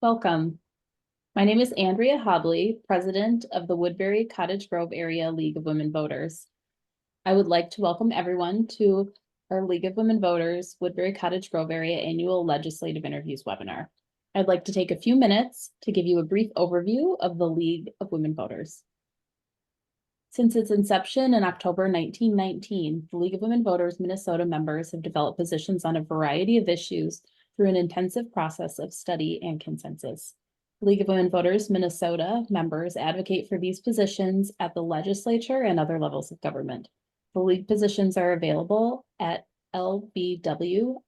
Welcome. My name is Andrea Hobley, President of the Woodbury Cottage Grove Area League of Women Voters. I would like to welcome everyone to our League of Women Voters Woodbury Cottage Grove Area Annual Legislative Interviews webinar. I'd like to take a few minutes to give you a brief overview of the League of Women Voters. Since its inception in October 1919, the League of Women Voters Minnesota members have developed positions on a variety of issues through an intensive process of study and consensus. The League of Women Voters Minnesota members advocate for these positions at the legislature and other levels of government. The League positions are available at lbwmn.org.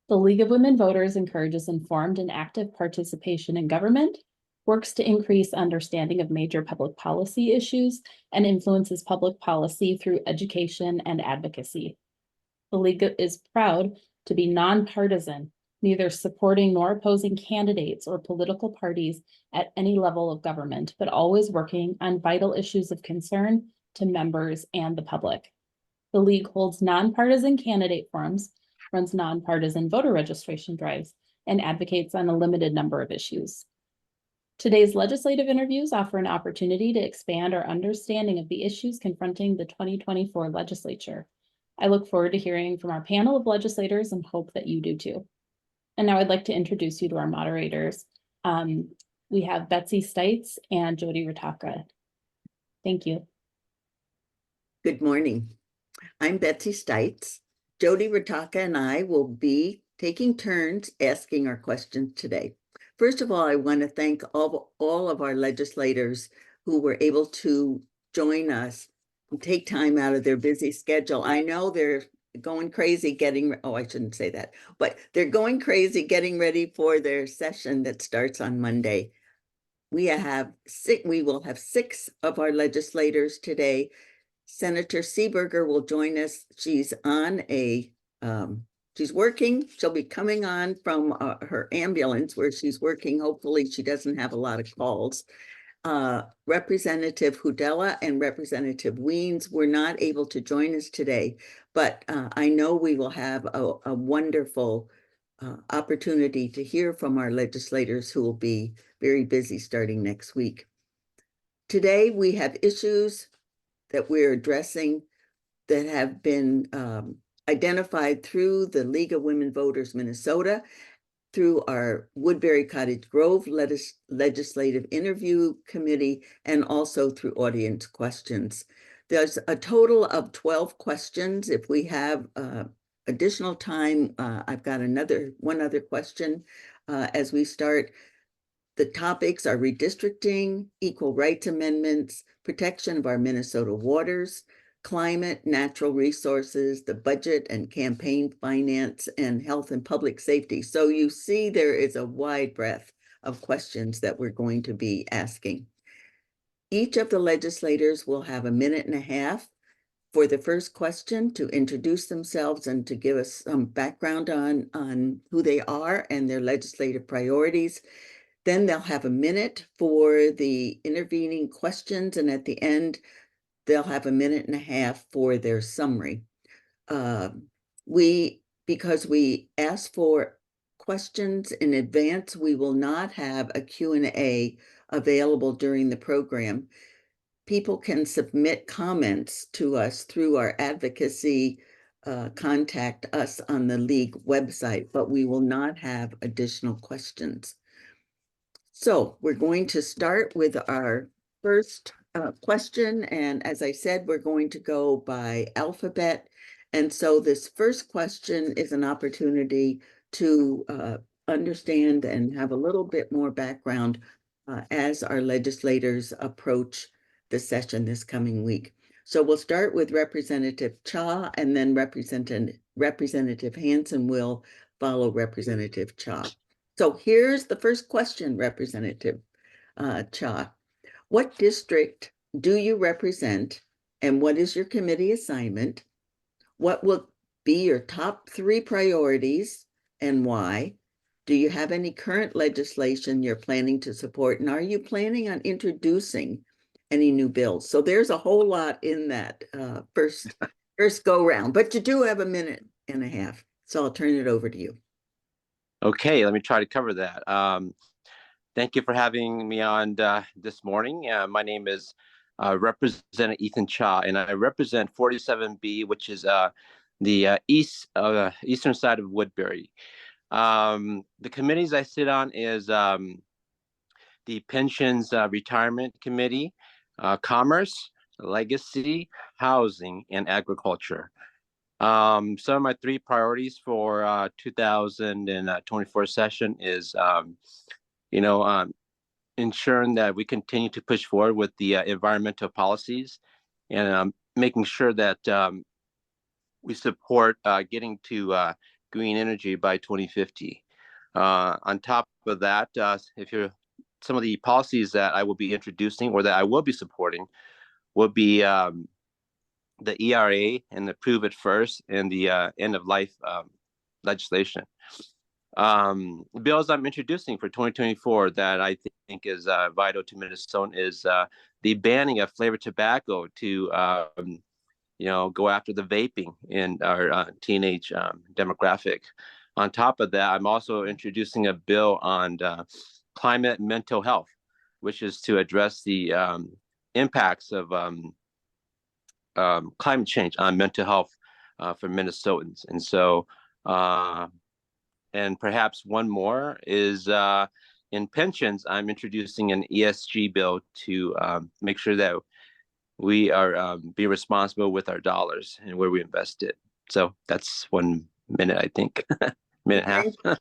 The League of Women Voters encourages informed and active participation in government, works to increase understanding of major public policy issues, and influences public policy through education and advocacy. The League is proud to be nonpartisan, neither supporting nor opposing candidates or political parties at any level of government, but always working on vital issues of concern to members and the public. The League holds nonpartisan candidate forums, runs nonpartisan voter registration drives, and advocates on a limited number of issues. Today's legislative interviews offer an opportunity to expand our understanding of the issues confronting the 2024 legislature. I look forward to hearing from our panel of legislators and hope that you do too. And now I'd like to introduce you to our moderators. We have Betsy Stites and Jody Ritaka. Thank you. Good morning. I'm Betsy Stites. Jody Ritaka and I will be taking turns asking our questions today. First of all, I want to thank all of our legislators who were able to join us and take time out of their busy schedule. I know they're going crazy I shouldn't say that, but they're going crazy getting ready for their session that starts on Monday. We will have 6 of our legislators today. Senator Seeberger will join us. She's on she's working. She'll be coming on from her ambulance where she's working. Hopefully she doesn't have a lot of calls. Representative Hudella and Representative Weens were not able to join us today, but I know we will have a wonderful opportunity to hear from our legislators who will be very busy starting next week. Today we have issues that we're addressing that have been identified through the League of Women Voters Minnesota, through our Woodbury Cottage Grove Legislative Interview Committee, and also through audience questions. There's a total of 12 questions. If we have additional time, I've got one other question as we start. The topics are redistricting, equal rights amendments, protection of our Minnesota waters, climate, natural resources, the budget and campaign finance, and health and public safety. So you see there is a wide breadth of questions that we're going to be asking. Each of the legislators will have 1.5 minutes for the first question to introduce themselves and to give us some background on who they are and their legislative priorities. Then they'll have 1 minute for the intervening questions, and at the end, they'll have 1.5 minutes for their summary. Because we asked for questions in advance, we will not have a Q&A available during the program. People can submit comments to us through our advocacy, contact us on the League website, but we will not have additional questions. So we're going to start with our first question. And as I said, we're going to go by alphabet. And so this first question is an opportunity to understand and have a little bit more background as our legislators approach the session this coming week. So we'll start with Representative Cha, and then Representative Hansen will follow Representative Cha. So here's the first question, Representative Cha. What district do you represent, and what is your committee assignment? What will be your top 3 priorities and why? Do you have any current legislation you're planning to support? And are you planning on introducing any new bills? So there's a whole lot in that first go round, but you do have 1.5 minutes. So I'll turn it over to you. Okay, let me try to cover that. Thank you for having me on this morning. My name is Representative Ethan Cha, and I represent 47B, which is the eastern side of Woodbury. The committees I sit on is the Pensions Retirement Committee, Commerce, Legacy, Housing, and Agriculture. Some of my three priorities for 2024 session is, you know, um, ensuring that we continue to push forward with the environmental policies and making sure that we support getting to green energy by 2050. On top of that, if you're some of the policies that I will be introducing or that I will be supporting will be the ERA and the Prove It First and the end of life legislation. Bills I'm introducing for 2024 that I think is vital to Minnesota is the banning of flavored tobacco to go after the vaping in our teenage demographic. On top of that, I'm also introducing a bill on climate and mental health, which is to address the impacts of climate change on mental health for Minnesotans. And so, and perhaps one more is in pensions, I'm introducing an ESG bill to make sure that we are be responsible with our dollars and where we invest it. So that's 1 minute, I think, minute and a half.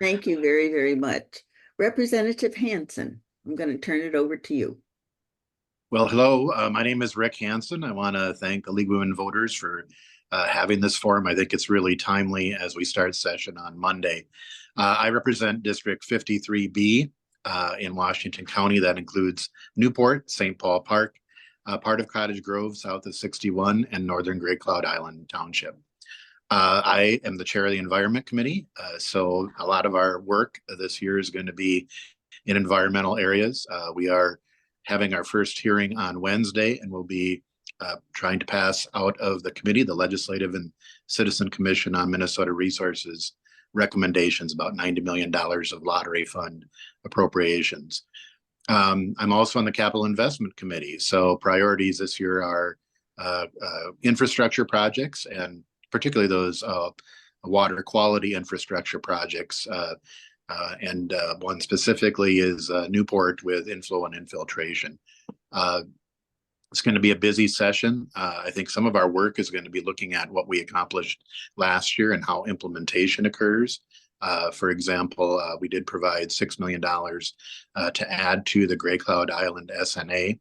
Thank you very, very much. Representative Hansen, I'm going to turn it over to you. Well, hello, my name is Rick Hansen. I want to thank the League of Women Voters for having this forum. I think it's really timely as we start session on Monday. I represent District 53B in Washington County. That includes Newport, St. Paul Park, part of Cottage Grove, south of 61, and northern Great Cloud Island Township. I am the chair of the Environment Committee, so a lot of our work this year is going to be in environmental areas. We are having our first hearing on Wednesday, and we'll be trying to pass out of the committee, the Legislative and Citizen Commission on Minnesota Resources recommendations, about $90 million of lottery fund appropriations. I'm also on the Capital Investment Committee, so priorities this year are infrastructure projects, and particularly those water quality infrastructure projects. And one specifically is Newport with inflow and infiltration. It's going to be a busy session. I think some of our work is going to be looking at what we accomplished last year and how implementation occurs. For example, we did provide $6 million to add to the Gray Cloud Island SNA,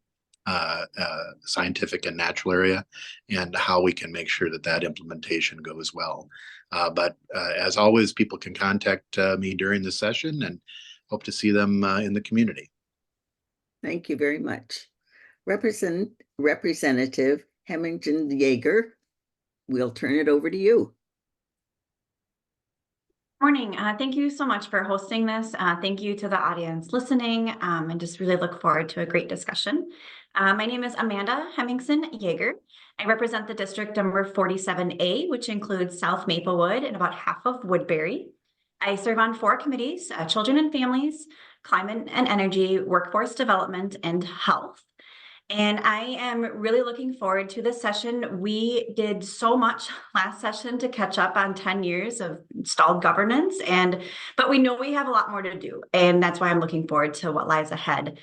scientific and natural area, and how we can make sure that that implementation goes well. But as always, people can contact me during the session, and hope to see them in the community. Thank you very much. Representative Hemmington Yeager, we'll turn it over to you. Morning. Thank you so much for hosting this. Thank you to the audience listening, and just really look forward to a great discussion. My name is Amanda Hemmingson Yeager. I represent the district number 47A, which includes South Maplewood and about half of Woodbury. I serve on 4 committees: Children and Families, Climate and Energy, Workforce Development, and Health. And I am really looking forward to this session. We did so much last session to catch up on 10 years of installed governance, but we know we have a lot more to do, and that's why I'm looking forward to what lies ahead.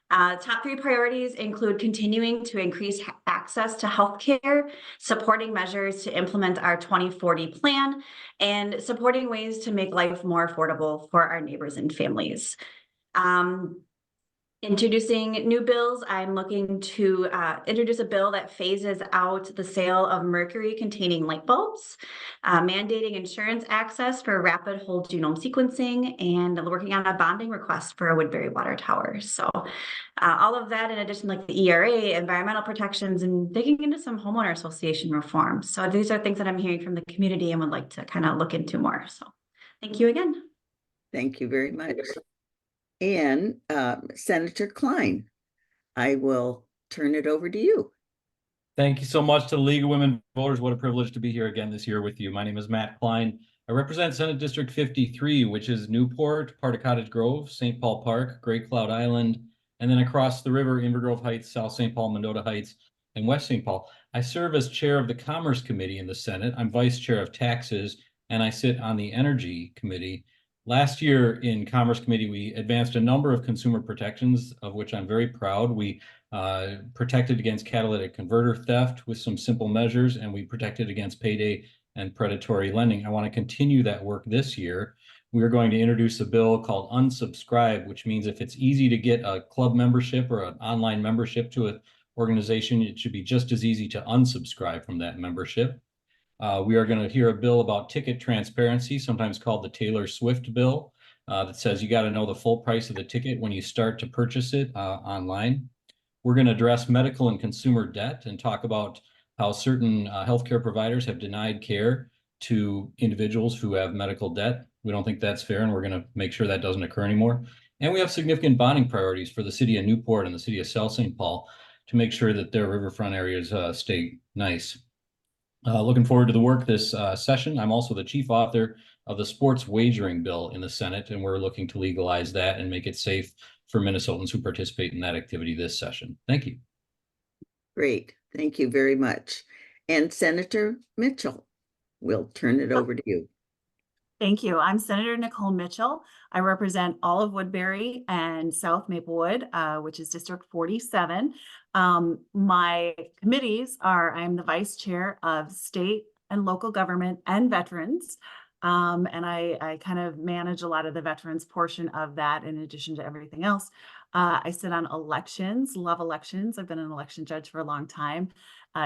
Top 3 priorities include continuing to increase access to healthcare, supporting measures to implement our 2040 plan, and supporting ways to make life more affordable for our neighbors and families. Introducing new bills, I'm looking to introduce a bill that phases out the sale of mercury-containing light bulbs, mandating insurance access for rapid whole genome sequencing, and working on a bonding request for a Woodbury water tower. So all of that, in addition, like the ERA, environmental protections, and digging into some homeowner association reforms. So these are things that I'm hearing from the community and would like to kind of look into more. So thank you again. Thank you very much. And Senator Klein, I will turn it over to you. Thank you so much to the League of Women Voters. What a privilege to be here again this year with you. My name is Matt Klein. I I represent Senate District 53, which is Newport, part of Cottage Grove, St. Paul Park, Great Cloud Island, and then across the river, Inver Grove Heights, South St. Paul, Mendota Heights, and West St. Paul. I serve as chair of the Commerce Committee in the Senate. I'm vice chair of Taxes, and I sit on the Energy Committee. Last year in Commerce Committee, we advanced a number of consumer protections, of which I'm very proud. We protected against catalytic converter theft with some simple measures, and we protected against payday and predatory lending. I want to continue that work this year. We are going to introduce a bill called Unsubscribe, which means if it's easy to get a club membership or an online membership to an organization, it should be just as easy to unsubscribe from that membership. We are going to hear a bill about ticket transparency, sometimes called the Taylor Swift bill, that says you got to know the full price of the ticket when you start to purchase it online. We're going to address medical and consumer debt and talk about how certain healthcare providers have denied care to individuals who have medical debt. We don't think that's fair, and we're going to make sure that doesn't occur anymore. And we have significant bonding priorities for the city of Newport and the city of South St. Paul to make sure that their riverfront areas stay nice. Looking forward to the work this session. I'm also the chief author of the sports wagering bill in the Senate, and we're looking to legalize that and make it safe for Minnesotans who participate in that activity this session. Thank you. Great. Thank you very much. And Senator Mitchell, we'll turn it over to you. Thank you. I'm Senator Nicole Mitchell. I represent all of Woodbury and South Maplewood, which is District 47. My committees are, I'm the vice chair of state and local government and veterans. And I kind of manage a lot of the veterans portion of that in addition to everything else. I sit on elections, love elections. I've been an election judge for a long time.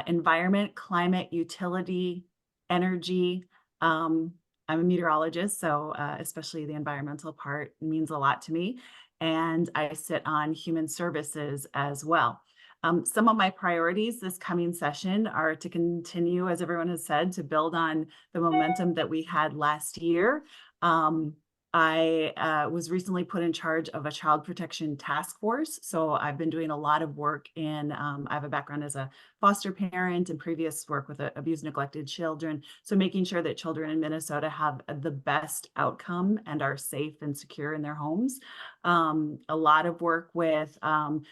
Environment, climate, utility, energy. I'm a meteorologist, so especially the environmental part means a lot to me. And I sit on human services as well. Some of my priorities this coming session are to continue, as everyone has said, to build on the momentum that we had last year. I was recently put in charge of a child protection task force. So I've been doing a lot of work in, I have a background as a foster parent and previous work with abused, neglected children. So making sure that children in Minnesota have the best outcome and are safe and secure in their homes. A lot of work with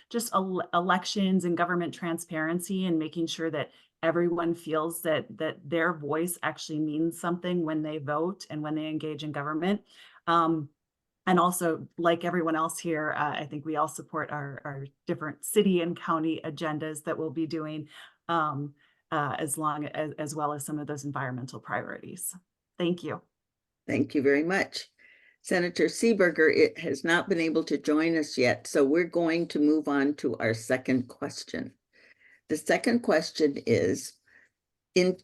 just elections and government transparency and making sure that everyone feels that their voice actually means something when they vote and when they engage in government. And also, like everyone else here, I think we all support our different city and county agendas that we'll be doing, as well as some of those environmental priorities. Thank you. Thank you very much. Senator Seeberger has not been able to join us yet, so we're going to move on to our second question. The second question is, in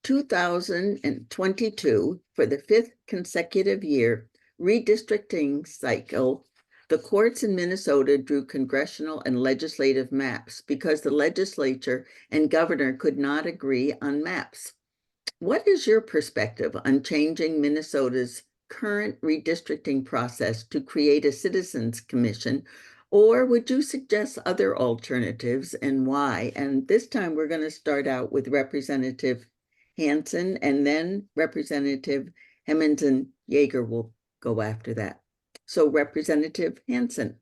2022, for the 5th consecutive year, redistricting cycle, the courts in Minnesota drew congressional and legislative maps because the legislature and governor could not agree on maps. What is your perspective on changing Minnesota's current redistricting process to create a citizens commission, or would you suggest other alternatives and why? And this time we're going to start out with Representative Hansen, and then Representative Hemmingsen-Yager will go after that. So Representative Hansen.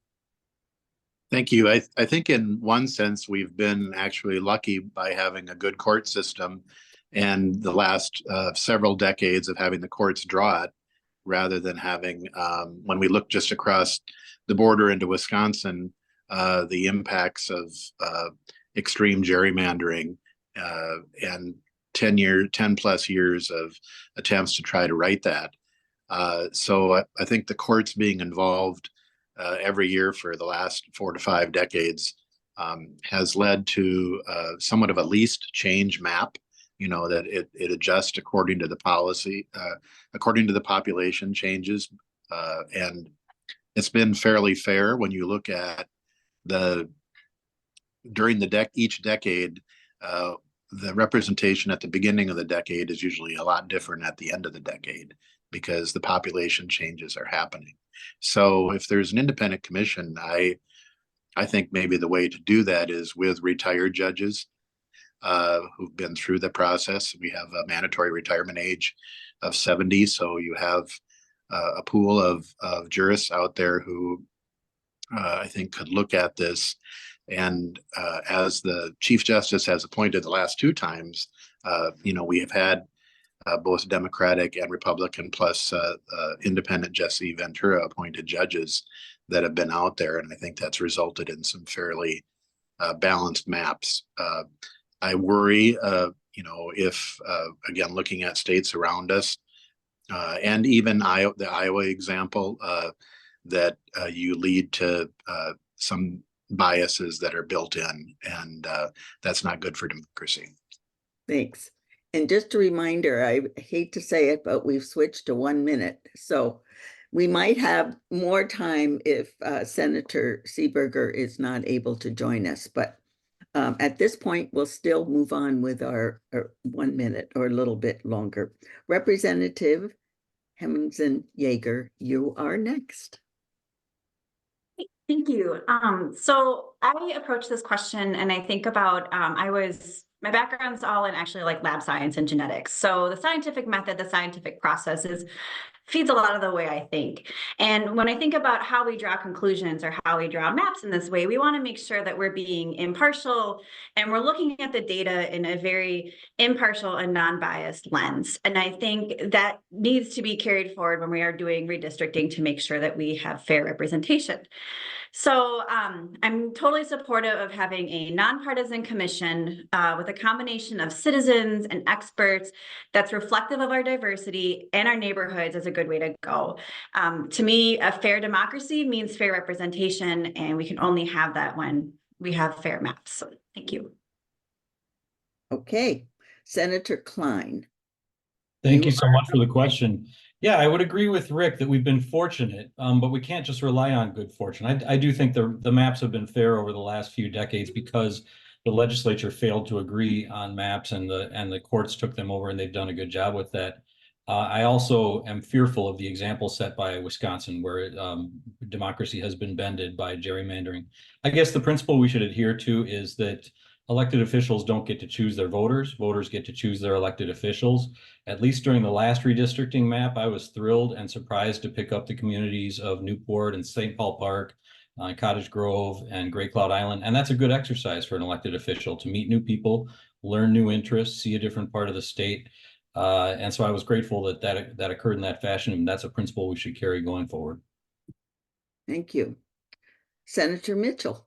Thank you. I think in one sense, we've been actually lucky by having a good court system and the last several decades of having the courts draw it rather than having, when we look just across the border into Wisconsin, the impacts of extreme gerrymandering and 10 plus years of attempts to try to right that. So I think the courts being involved every year for the last 4 to 5 decades has led to somewhat of a least change map, you know, that it adjusts according to the policy, according to the population changes. And it's been fairly fair when you look at during each decade, the representation at the beginning of the decade is usually a lot different at the end of the decade because the population changes are happening. So if there's an independent commission, I think maybe the way to do that is with retired judges who've been through the process. We have a mandatory retirement age of 70, so you have a pool of jurists out there who I think could look at this. And as the Chief Justice has appointed the last two times, we have had both Democratic and Republican, plus independent Jesse Ventura appointed judges that have been out there. And I think that's resulted in some fairly balanced maps. I worry, if, again, looking at states around us, and even the Iowa example, that you lead to some biases that are built in, and that's not good for democracy. Thanks. And just a reminder, I hate to say it, but we've switched to 1 minute. So we might have more time if Senator Seeberger is not able to join us. But at this point, we'll still move on with our 1 minute or a little bit longer. Representative Hemmingsen Yeager, you are next. Thank you. So I approach this question and I think about, my background's all in actually like lab science and genetics. So the scientific method, the scientific process feeds a lot of the way I think. And when I think about how we draw conclusions or how we draw maps in this way, we want to make sure that we're being impartial and we're looking at the data in a very impartial and non-biased lens. And I think that needs to be carried forward when we are doing redistricting to make sure that we have fair representation. So I'm totally supportive of having a nonpartisan commission with a combination of citizens and experts that's reflective of our diversity and our neighborhoods is a good way to go. To me, a fair democracy means fair representation, and we can only have that when we have fair maps. So thank you. Okay, Senator Klein. Thank you so much for the question. Yeah, I would agree with Rick that we've been fortunate, but we can't just rely on good fortune. I do think the maps have been fair over the last few decades because the legislature failed to agree on maps and the courts took them over and they've done a good job with that. I also am fearful of the example set by Wisconsin where democracy has been bended by gerrymandering. I guess the principle we should adhere to is that elected officials don't get to choose their voters. Voters get to choose their elected officials. At least during the last redistricting map, I was thrilled and surprised to pick up the communities of Newport and St. Paul Park, Cottage Grove, and Great Cloud Island. And that's a good exercise for an elected official to meet new people, learn new interests, see a different part of the state. And so I was grateful that occurred in that fashion. And that's a principle we should carry going forward. Thank you. Senator Mitchell.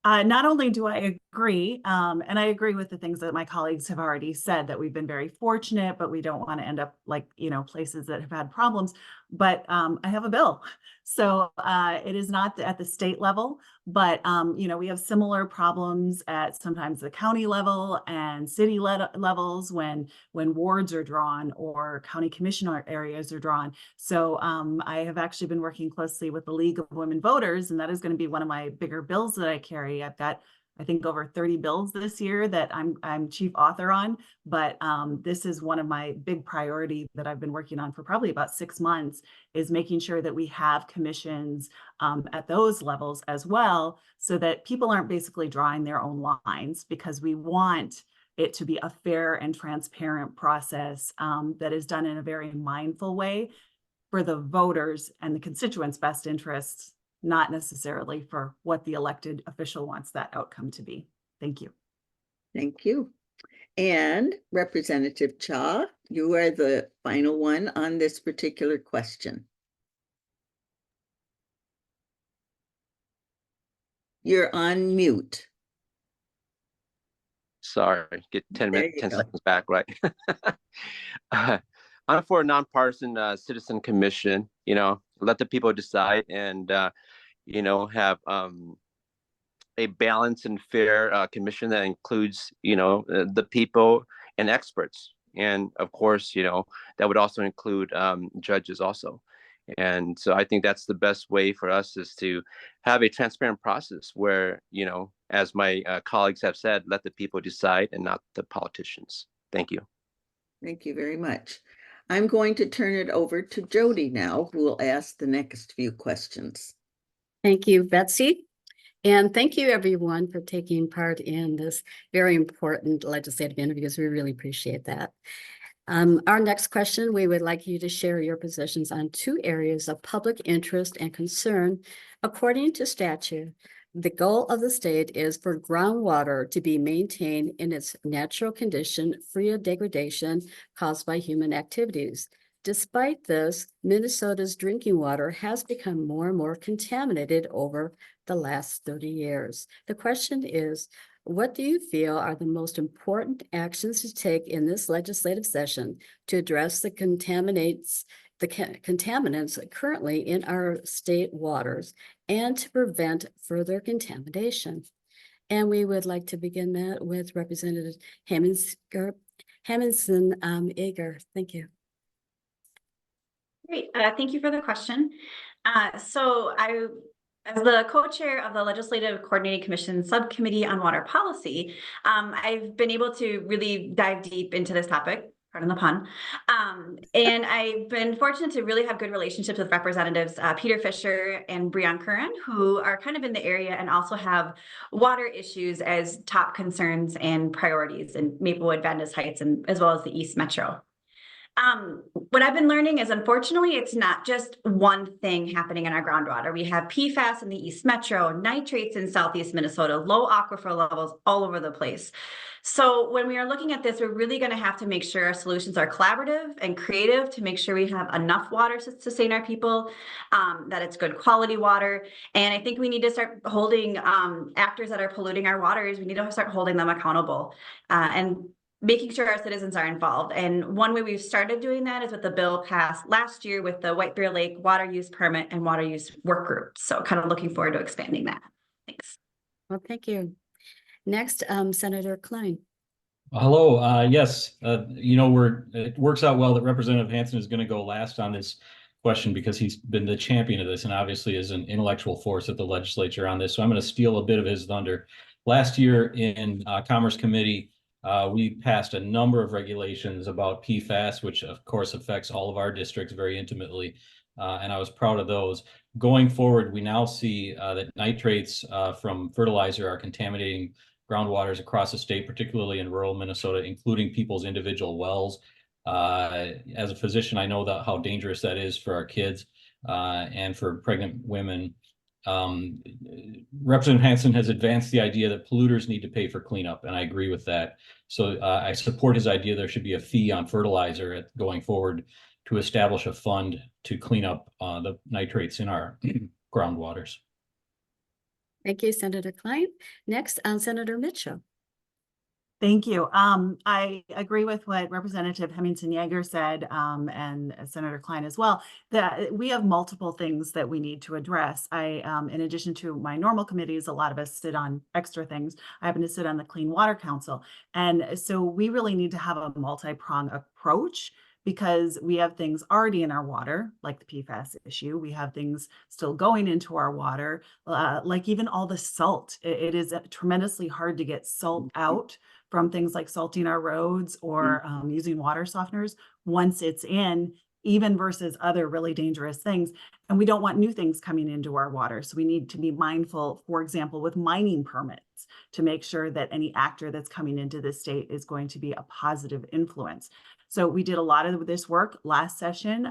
Not only do I agree, and I agree with the things that my colleagues have already said, that we've been very fortunate, but we don't want to end up like, places that have had problems. But I have a bill. So it is not at the state level, but we have similar problems at sometimes the county level and city levels when wards are drawn or county commissioner areas are drawn. So I have actually been working closely with the League of Women Voters, and that is going to be one of my bigger bills that I carry. I've got, I think, over 30 bills this year that I'm chief author on, but this is one of my big priority that I've been working on for probably about 6 months, is making sure that we have commissions at those levels as well, so that people aren't basically drawing their own lines, because we want it to be a fair and transparent process that is done in a very mindful way for the voters and the constituents' best interests, not necessarily for what the elected official wants that outcome to be. Thank you. Thank you. And Representative Cha, you are the final one on this particular question. You're on mute. Sorry, get 10 minutes, 10 go. seconds back, right? I'm for a nonpartisan citizen commission, let the people decide and, have a balanced and fair commission that includes, the people and experts. And of course, that would also include judges also. And so I think that's the best way for us, is to have a transparent process where, as my colleagues have said, let the people decide and not the politicians. Thank you. Thank you very much. I'm going to turn it over to Jody now, who will ask the next few questions. Thank you, Betsy. And thank you, everyone, for taking part in this very important legislative interviews. We really appreciate that. Our next question, we would like you to share your positions on 2 areas of public interest and concern. According to statute, the goal of the state is for groundwater to be maintained in its natural condition, free of degradation caused by human activities. Despite this, Minnesota's drinking water has become more and more contaminated over the last 30 years. The question is, what do you feel are the most important actions to take in this legislative session to address the contaminants currently in our state waters and to prevent further contamination? And we would like to begin that with Representative Hammonson-Eger. Thank you. Great. Thank you for the question. As the co-chair of the Legislative Coordinating Commission Subcommittee on Water Policy, I've been able to really dive deep into this topic, pardon the pun. And I've been fortunate to really have good relationships with Representatives Peter Fisher and Breon Curran, who are kind of in the area and also have water issues as top concerns and priorities in Maplewood, Vandas Heights, and as well as the East Metro. What I've been learning is, unfortunately, it's not just one thing happening in our groundwater. We have PFAS in the East Metro, nitrates in Southeast Minnesota, low aquifer levels all over the place. So when we are looking at this, we're really going to have to make sure our solutions are collaborative and creative to make sure we have enough water to sustain our people, that it's good quality water. And I think we need to start holding actors that are polluting our waters, we need to start holding them accountable. And making sure our citizens are involved. And one way we've started doing that is with the bill passed last year with the White Bear Lake Water Use Permit and Water Use Work Group. So kind of looking forward to expanding that. Thanks. Well, thank you. Next, Senator Klein. Hello. Yes, it works out well that Representative Hanson is going to go last on this question because he's been the champion of this and obviously is an intellectual force at the legislature on this. So I'm going to steal a bit of his thunder. Last year in Commerce Committee, we passed a number of regulations about PFAS, which of course affects all of our districts very intimately. And I was proud of those. Going forward, we now see that nitrates from fertilizer are contaminating groundwaters across the state, particularly in rural Minnesota, including people's individual wells. As a physician, I know how dangerous that is for our kids and for pregnant women. Representative Hanson has advanced the idea that polluters need to pay for cleanup, and I agree with that. So I support his idea there should be a fee on fertilizer going forward to establish a fund to clean up the nitrates in our groundwaters. Thank you, Senator Klein. Next, Senator Mitchell. Thank you. I agree with what Representative Hemmingson-Yager said, and Senator Klein as well, that we have multiple things that we need to address. In addition to my normal committees, a lot of us sit on extra things. I happen to sit on the Clean Water Council. And so we really need to have a multi-pronged approach because we have things already in our water, like the PFAS issue. We have things still going into our water, like even all the salt. It is tremendously hard to get salt out from things like salting our roads or using water softeners once it's in, even versus other really dangerous things. And we don't want new things coming into our water. So we need to be mindful, for example, with mining permits to make sure that any actor that's coming into the state is going to be a positive influence. So we did a lot of this work last session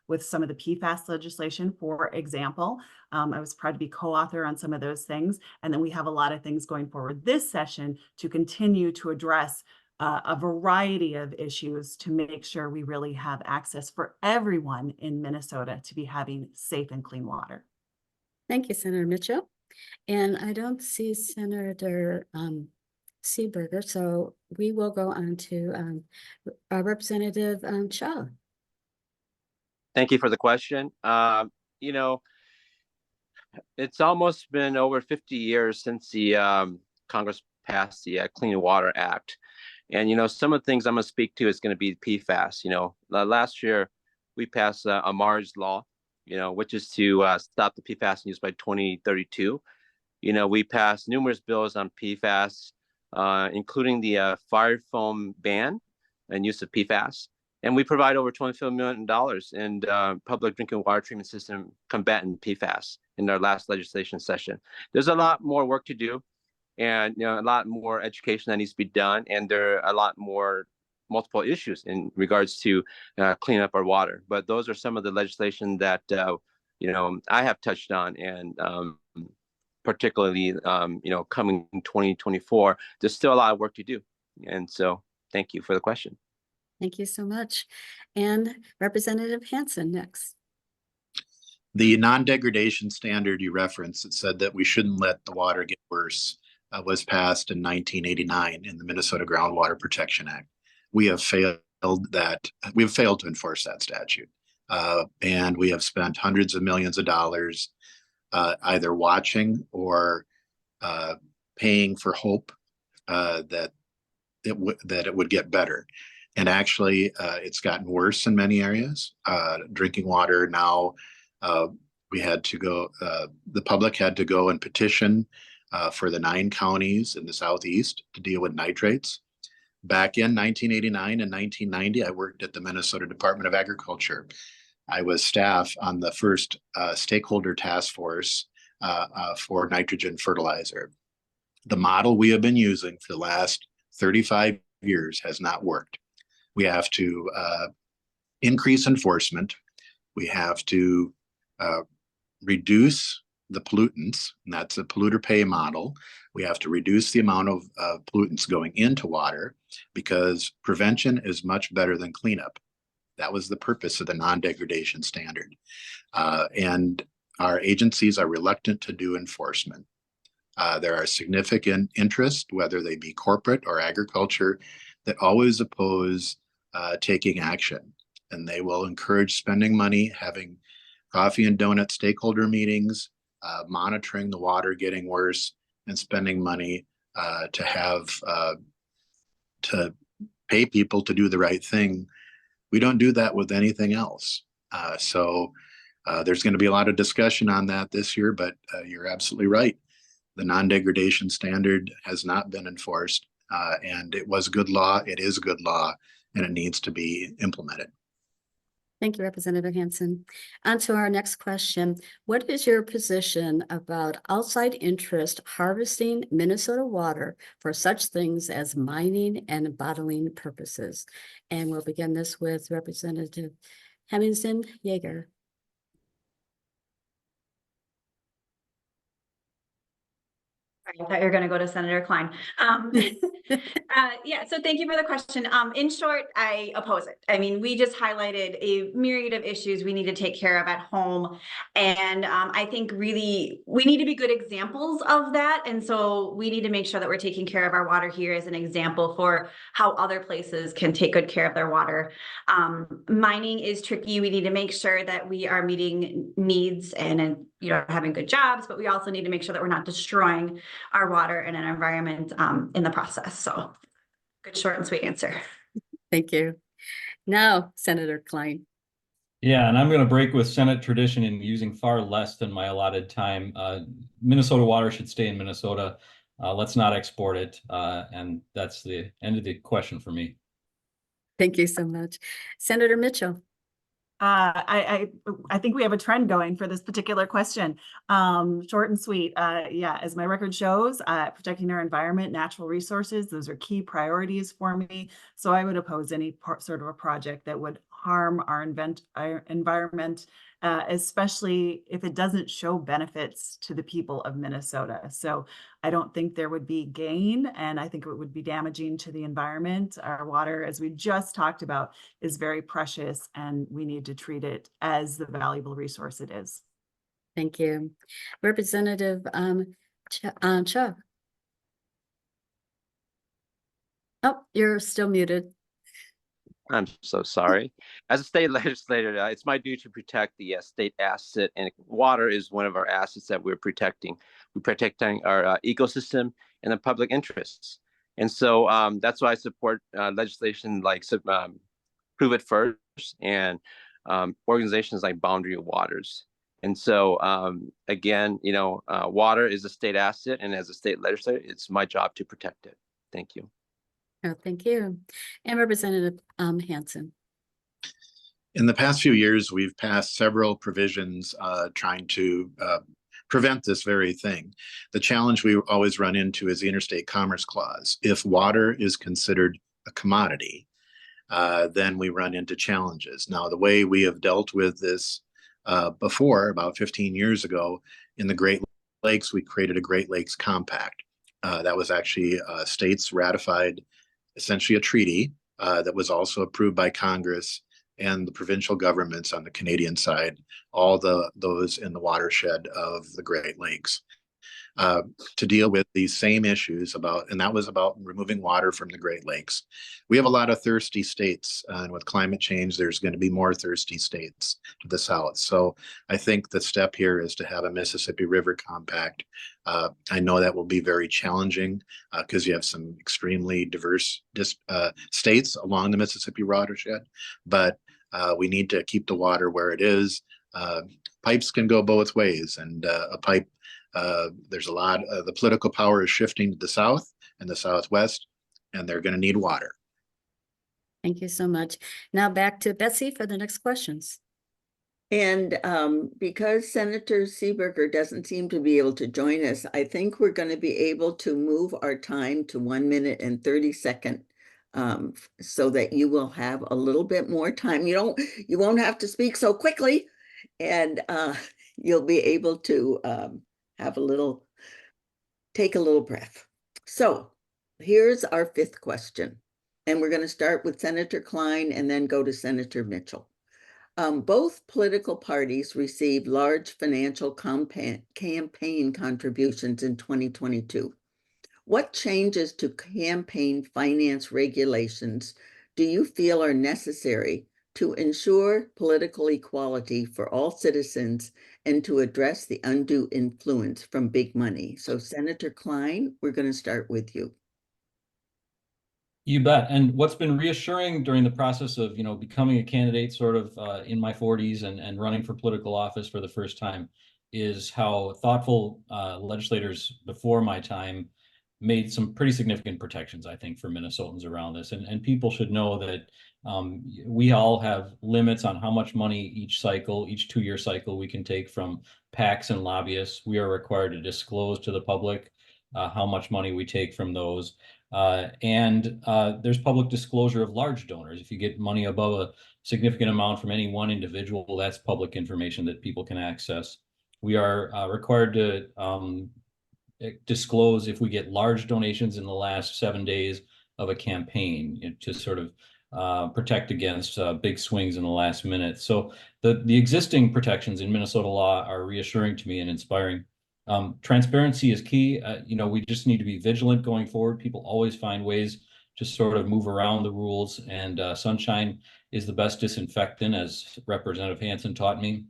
with some of the PFAS legislation, for example. I was proud to be co-author on some of those things. And then we have a lot of things going forward this session to continue to address a variety of issues to make sure we really have access for everyone in Minnesota to be having safe and clean water. Thank you, Senator Mitchell. And I don't see Senator Seeberger, so we will go on to Representative Cha. Thank you for the question. It's almost been over 50 years since the Congress passed the Clean Water Act. And, some of the things I'm going to speak to is going to be PFAS. Last year we passed a MARS law, which is to stop the PFAS use by 2032. We passed numerous bills on PFAS, including the fire foam ban and use of PFAS. And we provide over $25 million in public drinking water treatment system combating PFAS. in our last legislation session. There's a lot more work to do, and a lot more education that needs to be done, and there are a lot more multiple issues in regards to clean up our water. But those are some of the legislation that I have touched on, and particularly coming in 2024, there's still a lot of work to do. And so thank you for the question. Thank you so much. And Representative Hansen next. The non-degradation standard you referenced, it said that we shouldn't let the water get worse, was passed in 1989 in the Minnesota Groundwater Protection Act. We have failed to enforce that statute. And we have spent hundreds of millions of dollars either watching or paying for hope that it would get better. And actually, it's gotten worse in many areas. Drinking water now, we had to go, the public had to go and petition for the 9 counties in the Southeast to deal with nitrates. Back in 1989 and 1990, I worked at the Minnesota Department of Agriculture. I was staff on the first stakeholder task force for nitrogen fertilizer. The model we have been using for the last 35 years has not worked. We have to increase enforcement. We have to reduce the pollutants, and that's a polluter pay model. We have to reduce the amount of pollutants going into water, because prevention is much better than cleanup. That was the purpose of the non-degradation standard. And our agencies are reluctant to do enforcement. There are significant interests, whether they be corporate or agriculture, that always oppose taking action. And they will encourage spending money, having coffee and donut stakeholder meetings, monitoring the water getting worse, and spending money to pay people to do the right thing. We don't do that with anything else. So there's going to be a lot of discussion on that this year, but you're absolutely right. The non-degradation standard has not been enforced, and it was good law, it is good law, and it needs to be implemented. Thank you, Representative Hansen. On to our next question. What is your position about outside interest harvesting Minnesota water for such things as mining and bottling purposes? And we'll begin this with Representative Hemmingson Yeager. I thought you were going to go to Senator Klein. Yeah, so thank you for the question. In short, I oppose it. I mean, we just highlighted a myriad of issues we need to take care of at home. And I think really we need to be good examples of that. And so we need to make sure that we're taking care of our water here as an example for how other places can take good care of their water. Mining is tricky. We need to make sure that we are meeting needs and having good jobs, but we also need to make sure that we're not destroying our water and an environment in the process. So good, short and sweet answer. Thank you. Now, Senator Klein. Yeah, and I'm going to break with Senate tradition in using far less than my allotted time. Minnesota water should stay in Minnesota. Let's not export it. And that's the end of the question for me. Thank you so much. Senator Mitchell. I think we have a trend going for this particular question. Short and sweet. Yeah, as my record shows, protecting our environment, natural resources, those are key priorities for me. So I would oppose any sort of a project that would harm our environment, especially if it doesn't show benefits to the people of Minnesota. So I don't think there would be gain, and I think it would be damaging to the environment. Our water, as we just talked about, is very precious, and we need to treat it as the valuable resource it is. Thank you. Representative Cha. Oh, you're still muted. I'm so sorry. As a state legislator, it's my duty to protect the state asset, and water is one of our assets that we're protecting. We're protecting our ecosystem and the public interests. And so that's why I support legislation like Prove It First and organizations like Boundary Waters. And so, again, water is a state asset, and as a state legislator, it's my job to protect it. Thank you. Oh, thank you. And Representative Hansen. In the past few years, we've passed several provisions trying to prevent this very thing. The challenge we always run into is the Interstate Commerce Clause. If water is considered a commodity, then we run into challenges. Now, the way we have dealt with this before, about 15 years ago, in the Great Lakes, we created a Great Lakes Compact. That was actually states ratified essentially a treaty that was also approved by Congress and the provincial governments on the Canadian side, all those in the watershed of the Great Lakes, to deal with these same issues and that was about removing water from the Great Lakes. We have a lot of thirsty states, and with climate change, there's going to be more thirsty states to the south. So I think the step here is to have a Mississippi River Compact. I know that will be very challenging because you have some extremely diverse states along the Mississippi watershed, but we need to keep the water where it is. Pipes can go both ways, and a pipe, there's a lot of the political power is shifting to the south and the southwest, and they're going to need water. Thank you so much. Now back to Betsy for the next questions. And because Senator Seeberger doesn't seem to be able to join us, I think we're going to be able to move our time to 1 minute and 30 seconds, so that you will have a little bit more time. You won't have to speak so quickly, and you'll be able to take a little breath. So here's our fifth question. And we're going to start with Senator Klein and then go to Senator Mitchell. Both political parties received large financial campaign contributions in 2022. What changes to campaign finance regulations do you feel are necessary to ensure political equality for all citizens and to address the undue influence from big money? So Senator Klein, we're going to start with you. You bet. And what's been reassuring during the process of, becoming a candidate sort of in my 40s and running for political office for the first time is how thoughtful legislators before my time made some pretty significant protections, I think, for Minnesotans around this. And people should know that we all have limits on how much money each 2-year cycle, we can take from PACs and lobbyists. We are required to disclose to the public how much money we take from those. And there's public disclosure of large donors. If you get money above a significant amount from any one individual, that's public information that people can access. We are required to disclose if we get large donations in the last 7 days of a campaign to sort of protect against big swings in the last minute. So the existing protections in Minnesota law are reassuring to me and inspiring. Transparency is key. We just need to be vigilant going forward. People always find ways to sort of move around the rules, and sunshine is the best disinfectant, as Representative Hansen taught me.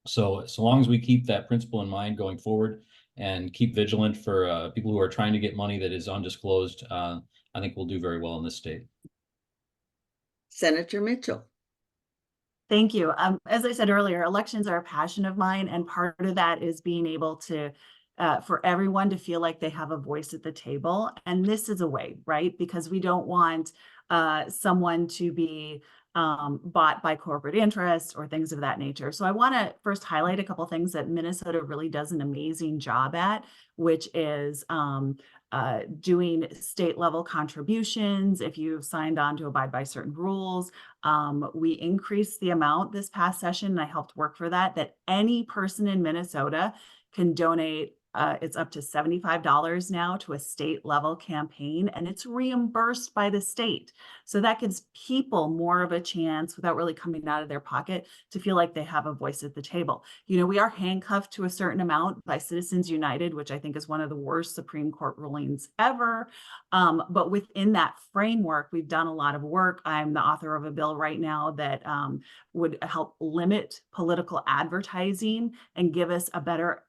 So long as we keep that principle in mind going forward and keep vigilant for people who are trying to get money that is undisclosed, I think we'll do very well in this state. Senator Mitchell. Thank you. As I said earlier, elections are a passion of mine, and part of that is being able to, for everyone to feel like they have a voice at the table. And this is a way, right? Because we don't want someone to be bought by corporate interests or things of that nature. So I want to first highlight a couple things that Minnesota really does an amazing job at, which is doing state level contributions. If you've signed on to abide by certain rules, we increased the amount this past session, and I helped work for that any person in Minnesota can donate. It's up to $75 now to a state level campaign, and it's reimbursed by the state. So that gives people more of a chance without really coming out of their pocket to feel like they have a voice at the table. We are handcuffed to a certain amount by Citizens United, which I think is one of the worst Supreme Court rulings ever. But within that framework, we've done a lot of work. I'm the author of a bill right now that would help limit political advertising and give us a better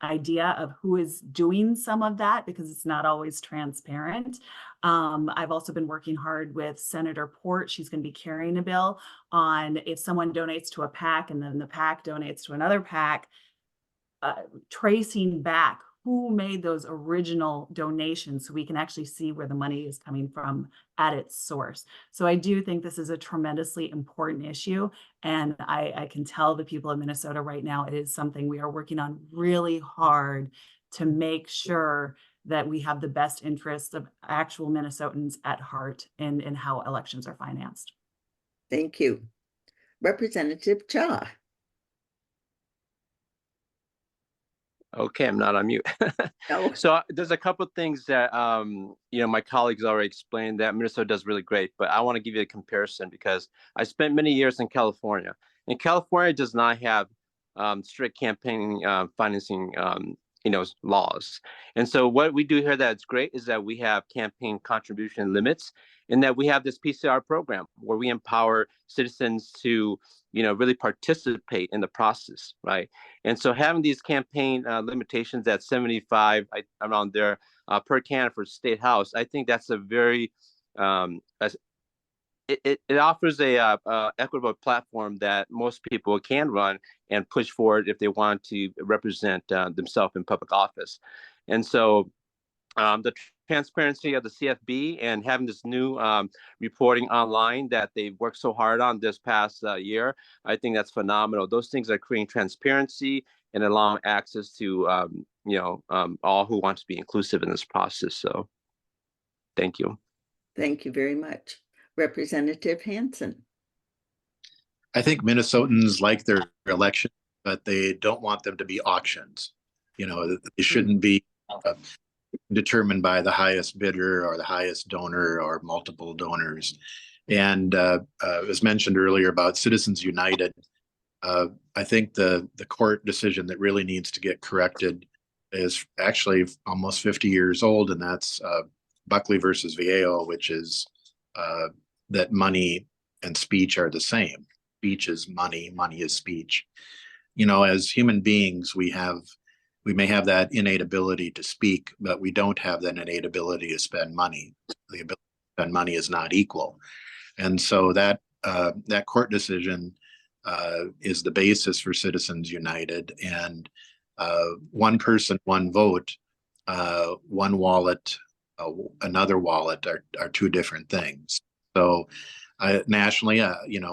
idea of who is doing some of that, because it's not always transparent. I've also been working hard with Senator Port. She's going to be carrying a bill on if someone donates to a PAC and then the PAC donates to another PAC, tracing back who made those original donations so we can actually see where the money is coming from at its source. So I do think this is a tremendously important issue. And I can tell the people of Minnesota right now, it is something we are working on really hard to make sure that we have the best interests of actual Minnesotans at heart in how elections are financed. Thank you. Representative Cha. Okay, I'm not on mute. No. So there's a couple of things that my colleagues already explained that Minnesota does really great, but I want to give you a comparison because I spent many years in California, and California does not have strict campaign financing laws. And so what we do here that's great is that we have campaign contribution limits, and that we have this PCR program where we empower citizens to really participate in the process, right? And so having these campaign limitations at 75 around there per candidate for state house, I think that's a very it offers a equitable platform that most people can run and push forward if they want to represent themselves in public office. And so the transparency of the CFB and having this new reporting online that they've worked so hard on this past year, I think that's phenomenal. Those things are creating transparency and allowing access to all who want to be inclusive in this process. So thank you. Thank you very much. Representative Hansen. I think Minnesotans like their elections, but they don't want them to be auctions. They shouldn't be determined by the highest bidder or the highest donor or multiple donors. And as mentioned earlier about Citizens United, I think the court decision that really needs to get corrected is actually almost 50 years old, and that's Buckley versus Viejo, which is that money and speech are the same. Speech is money, money is speech. As human beings, we may have that innate ability to speak, but we don't have that innate ability to spend money. The ability to spend money is not equal. And so that court decision is the basis for Citizens United. And one person, one vote, one wallet, another wallet are two different things. So nationally,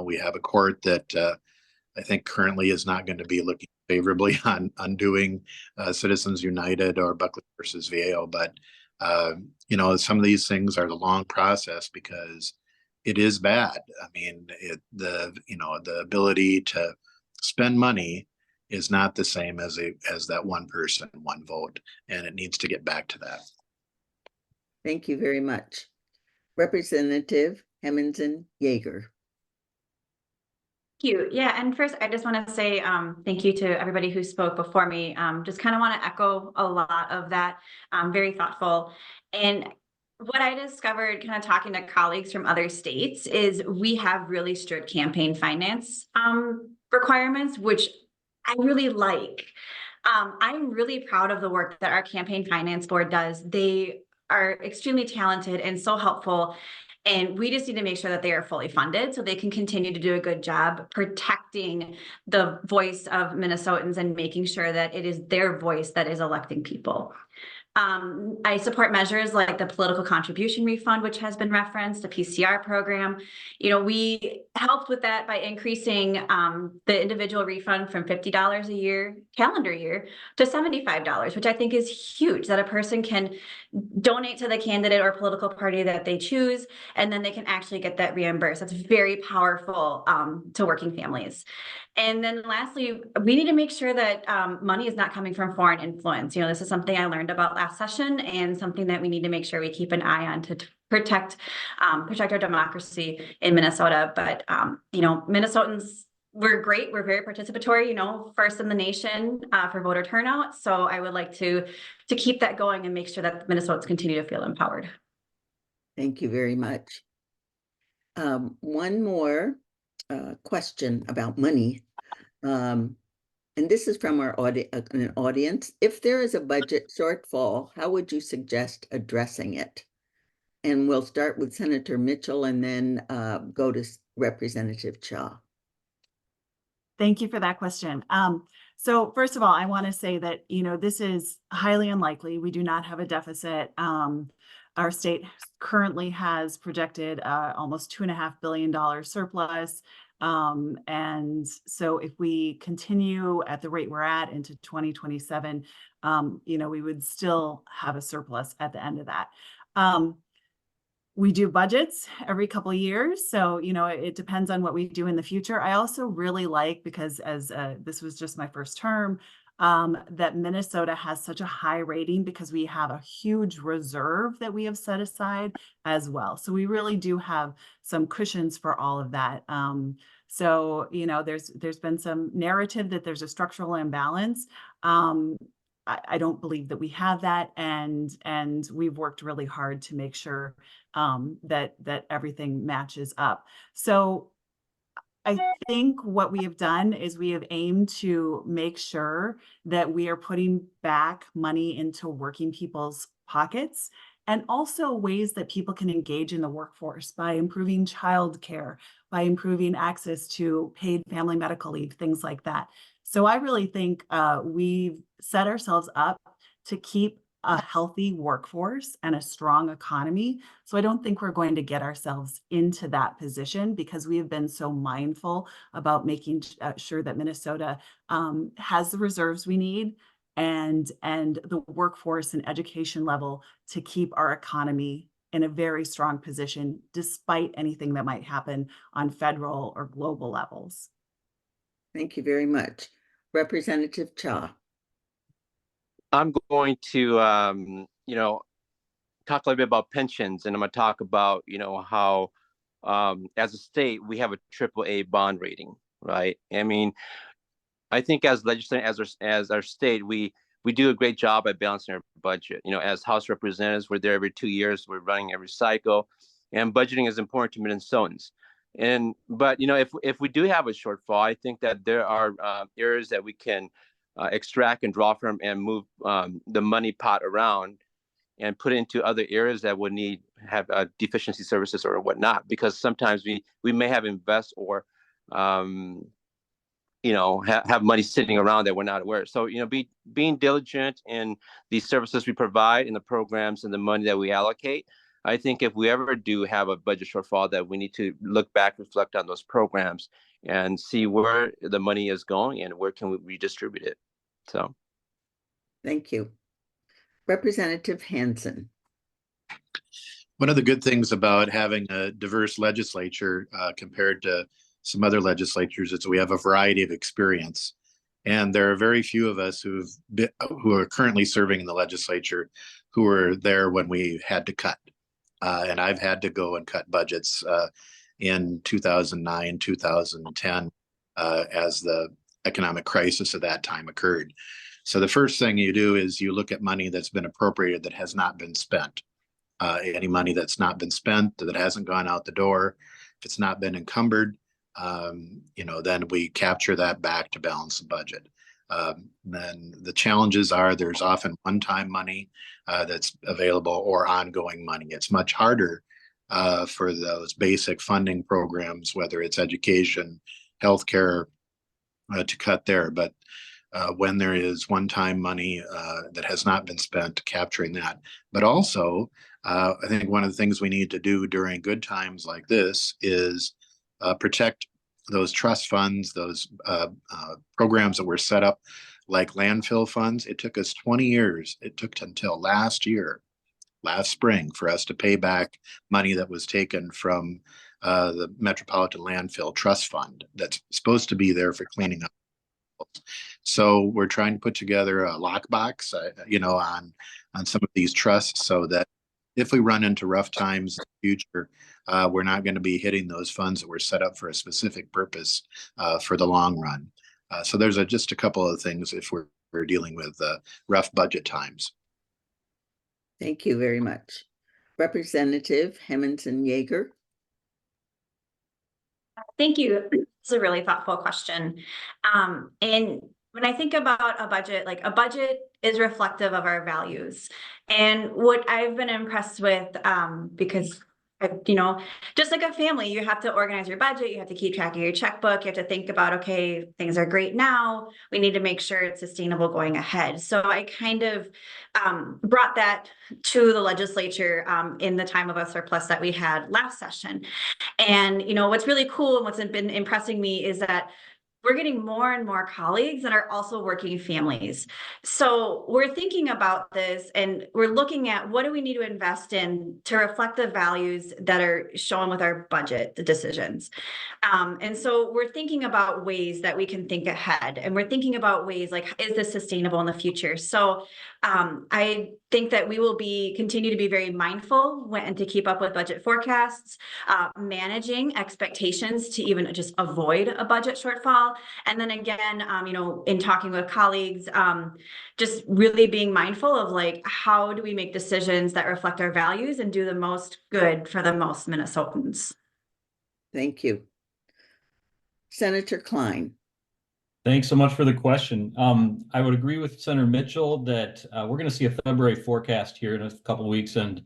we have a court that I think currently is not going to be looking favorably on doing Citizens United or Buckley versus Viejo. But, some of these things are the long process because it is bad. I mean, the ability to spend money is not the same as that one person, one vote, and it needs to get back to that. Thank you very much. Representative Hemmingsen Yeager. Thank you. Yeah, and first, I just want to say thank you to everybody who spoke before me. Just kind of want to echo a lot of that. Very thoughtful. And what I discovered kind of talking to colleagues from other states is we have really strict campaign finance requirements, which I really like. I'm really proud of the work that our campaign finance board does. They are extremely talented and so helpful. And we just need to make sure that they are fully funded so they can continue to do a good job protecting the voice of Minnesotans and making sure that it is their voice that is electing people. I support measures like the political contribution refund, which has been referenced, the PCR program. We helped with that by increasing the individual refund from $50 a year, calendar year, to $75, which I think is huge, that a person can donate to the candidate or political party that they choose, and then they can actually get that reimbursed. That's very powerful to working families. And then lastly, we need to make sure that money is not coming from foreign influence. This is something I learned about last session and something that we need to make sure we keep an eye on to protect our democracy in Minnesota. But, Minnesotans, we're great. We're very participatory, first in the nation for voter turnout. So I would like to keep that going and make sure that Minnesotans continue to feel empowered. Thank you very much. One more question about money. And this is from our audience. If there is a budget shortfall, how would you suggest addressing it? And we'll start with Senator Mitchell and then go to Representative Cha. Thank you for that question. So first of all, I want to say that, this is highly unlikely. We do not have a deficit. Our state currently has projected almost $2.5 billion surplus. And so if we continue at the rate we're at into 2027, we would still have a surplus at the end of that. We do budgets every couple of years. So, it depends on what we do in the future. I also really like, because as this was just my first term, that Minnesota has such a high rating because we have a huge reserve that we have set aside as well. So we really do have some cushions for all of that. So, there's been some narrative that there's a structural imbalance. I don't believe that we have that, and we've worked really hard to make sure that everything matches up. So I think what we have done is we have aimed to make sure that we are putting back money into working people's pockets, and also ways that people can engage in the workforce by improving childcare, by improving access to paid family medical leave, things like that. So I really think we've set ourselves up to keep a healthy workforce and a strong economy. So I don't think we're going to get ourselves into that position, because we have been so mindful about making sure that Minnesota has the reserves we need and the workforce and education level to keep our economy in a very strong position, despite anything that might happen on federal or global levels. Thank you very much. Representative Cha. I'm going to, talk a little bit about pensions, and I'm going to talk about, how as a state we have a AAA bond rating, right? I mean, I think as legislators, as our state, we do a great job at balancing our budget. As House representatives, we're there every 2 years. We're running every cycle, and budgeting is important to Minnesotans. But if we do have a shortfall, I think that there are areas that we can extract and draw from and move the money pot around and put it into other areas that would have deficiency services or whatnot, because sometimes we may have invest or have money sitting around that we're not aware of. So being diligent in the services we provide, in the programs and the money that we allocate. I think if we ever do have a budget shortfall, that we need to look back, reflect on those programs, and see where the money is going and where can we redistribute it. So, thank you. Representative Hansen. One of the good things about having a diverse legislature compared to some other legislatures is we have a variety of experience. And there are very few of us who are currently serving in the legislature who were there when we had to cut. And I've had to go and cut budgets in 2009, 2010, as the economic crisis of that time occurred. So the first thing you do is you look at money that's been appropriated that has not been spent. Any money that's not been spent, that hasn't gone out the door, if it's not been encumbered, then we capture that back to balance the budget. Then the challenges are there's often one-time money that's available or ongoing money. It's much harder for those basic funding programs, whether it's education, healthcare, to cut there. But when there is one-time money that has not been spent, capturing that. But also, I think one of the things we need to do during good times like this is protect those trust funds, those programs that were set up like landfill funds. It took us 20 years. It took until last spring, for us to pay back money that was taken from the Metropolitan Landfill Trust Fund that's supposed to be there for cleaning up. So we're trying to put together a lockbox, on some of these trusts, so that if we run into rough times in the future, we're not going to be hitting those funds that were set up for a specific purpose for the long run. So there's just a couple of things if we're dealing with rough budget times. Thank you very much. Representative Hemmingson Yeager. Thank you. It's a really thoughtful question. And when I think about a budget, like a budget is reflective of our values. And what I've been impressed with, because you know, just like a family, you have to organize your budget, you have to keep track of your checkbook, you have to think about, okay, things are great now, we need to make sure it's sustainable going ahead. So I kind of brought that to the legislature in the time of a surplus that we had last session. And, you know, what's really cool and what's been impressing me is that we're getting more and more colleagues that are also working families. So we're thinking about this and we're looking at what do we need to invest in to reflect the values that are shown with our budget, the decisions. And so we're thinking about ways that we can think ahead, and we're thinking about ways like, is this sustainable in the future? So I think that we will continue to be very mindful and to keep up with budget forecasts, managing expectations to even just avoid a budget shortfall. And then again, you know, in talking with colleagues, just really being mindful of like, how do we make decisions that reflect our values and do the most good for the most Minnesotans? Thank you. Senator Klein. Thanks so much for the question. I would agree with Senator Mitchell that we're going to see a February forecast here in a couple of weeks, and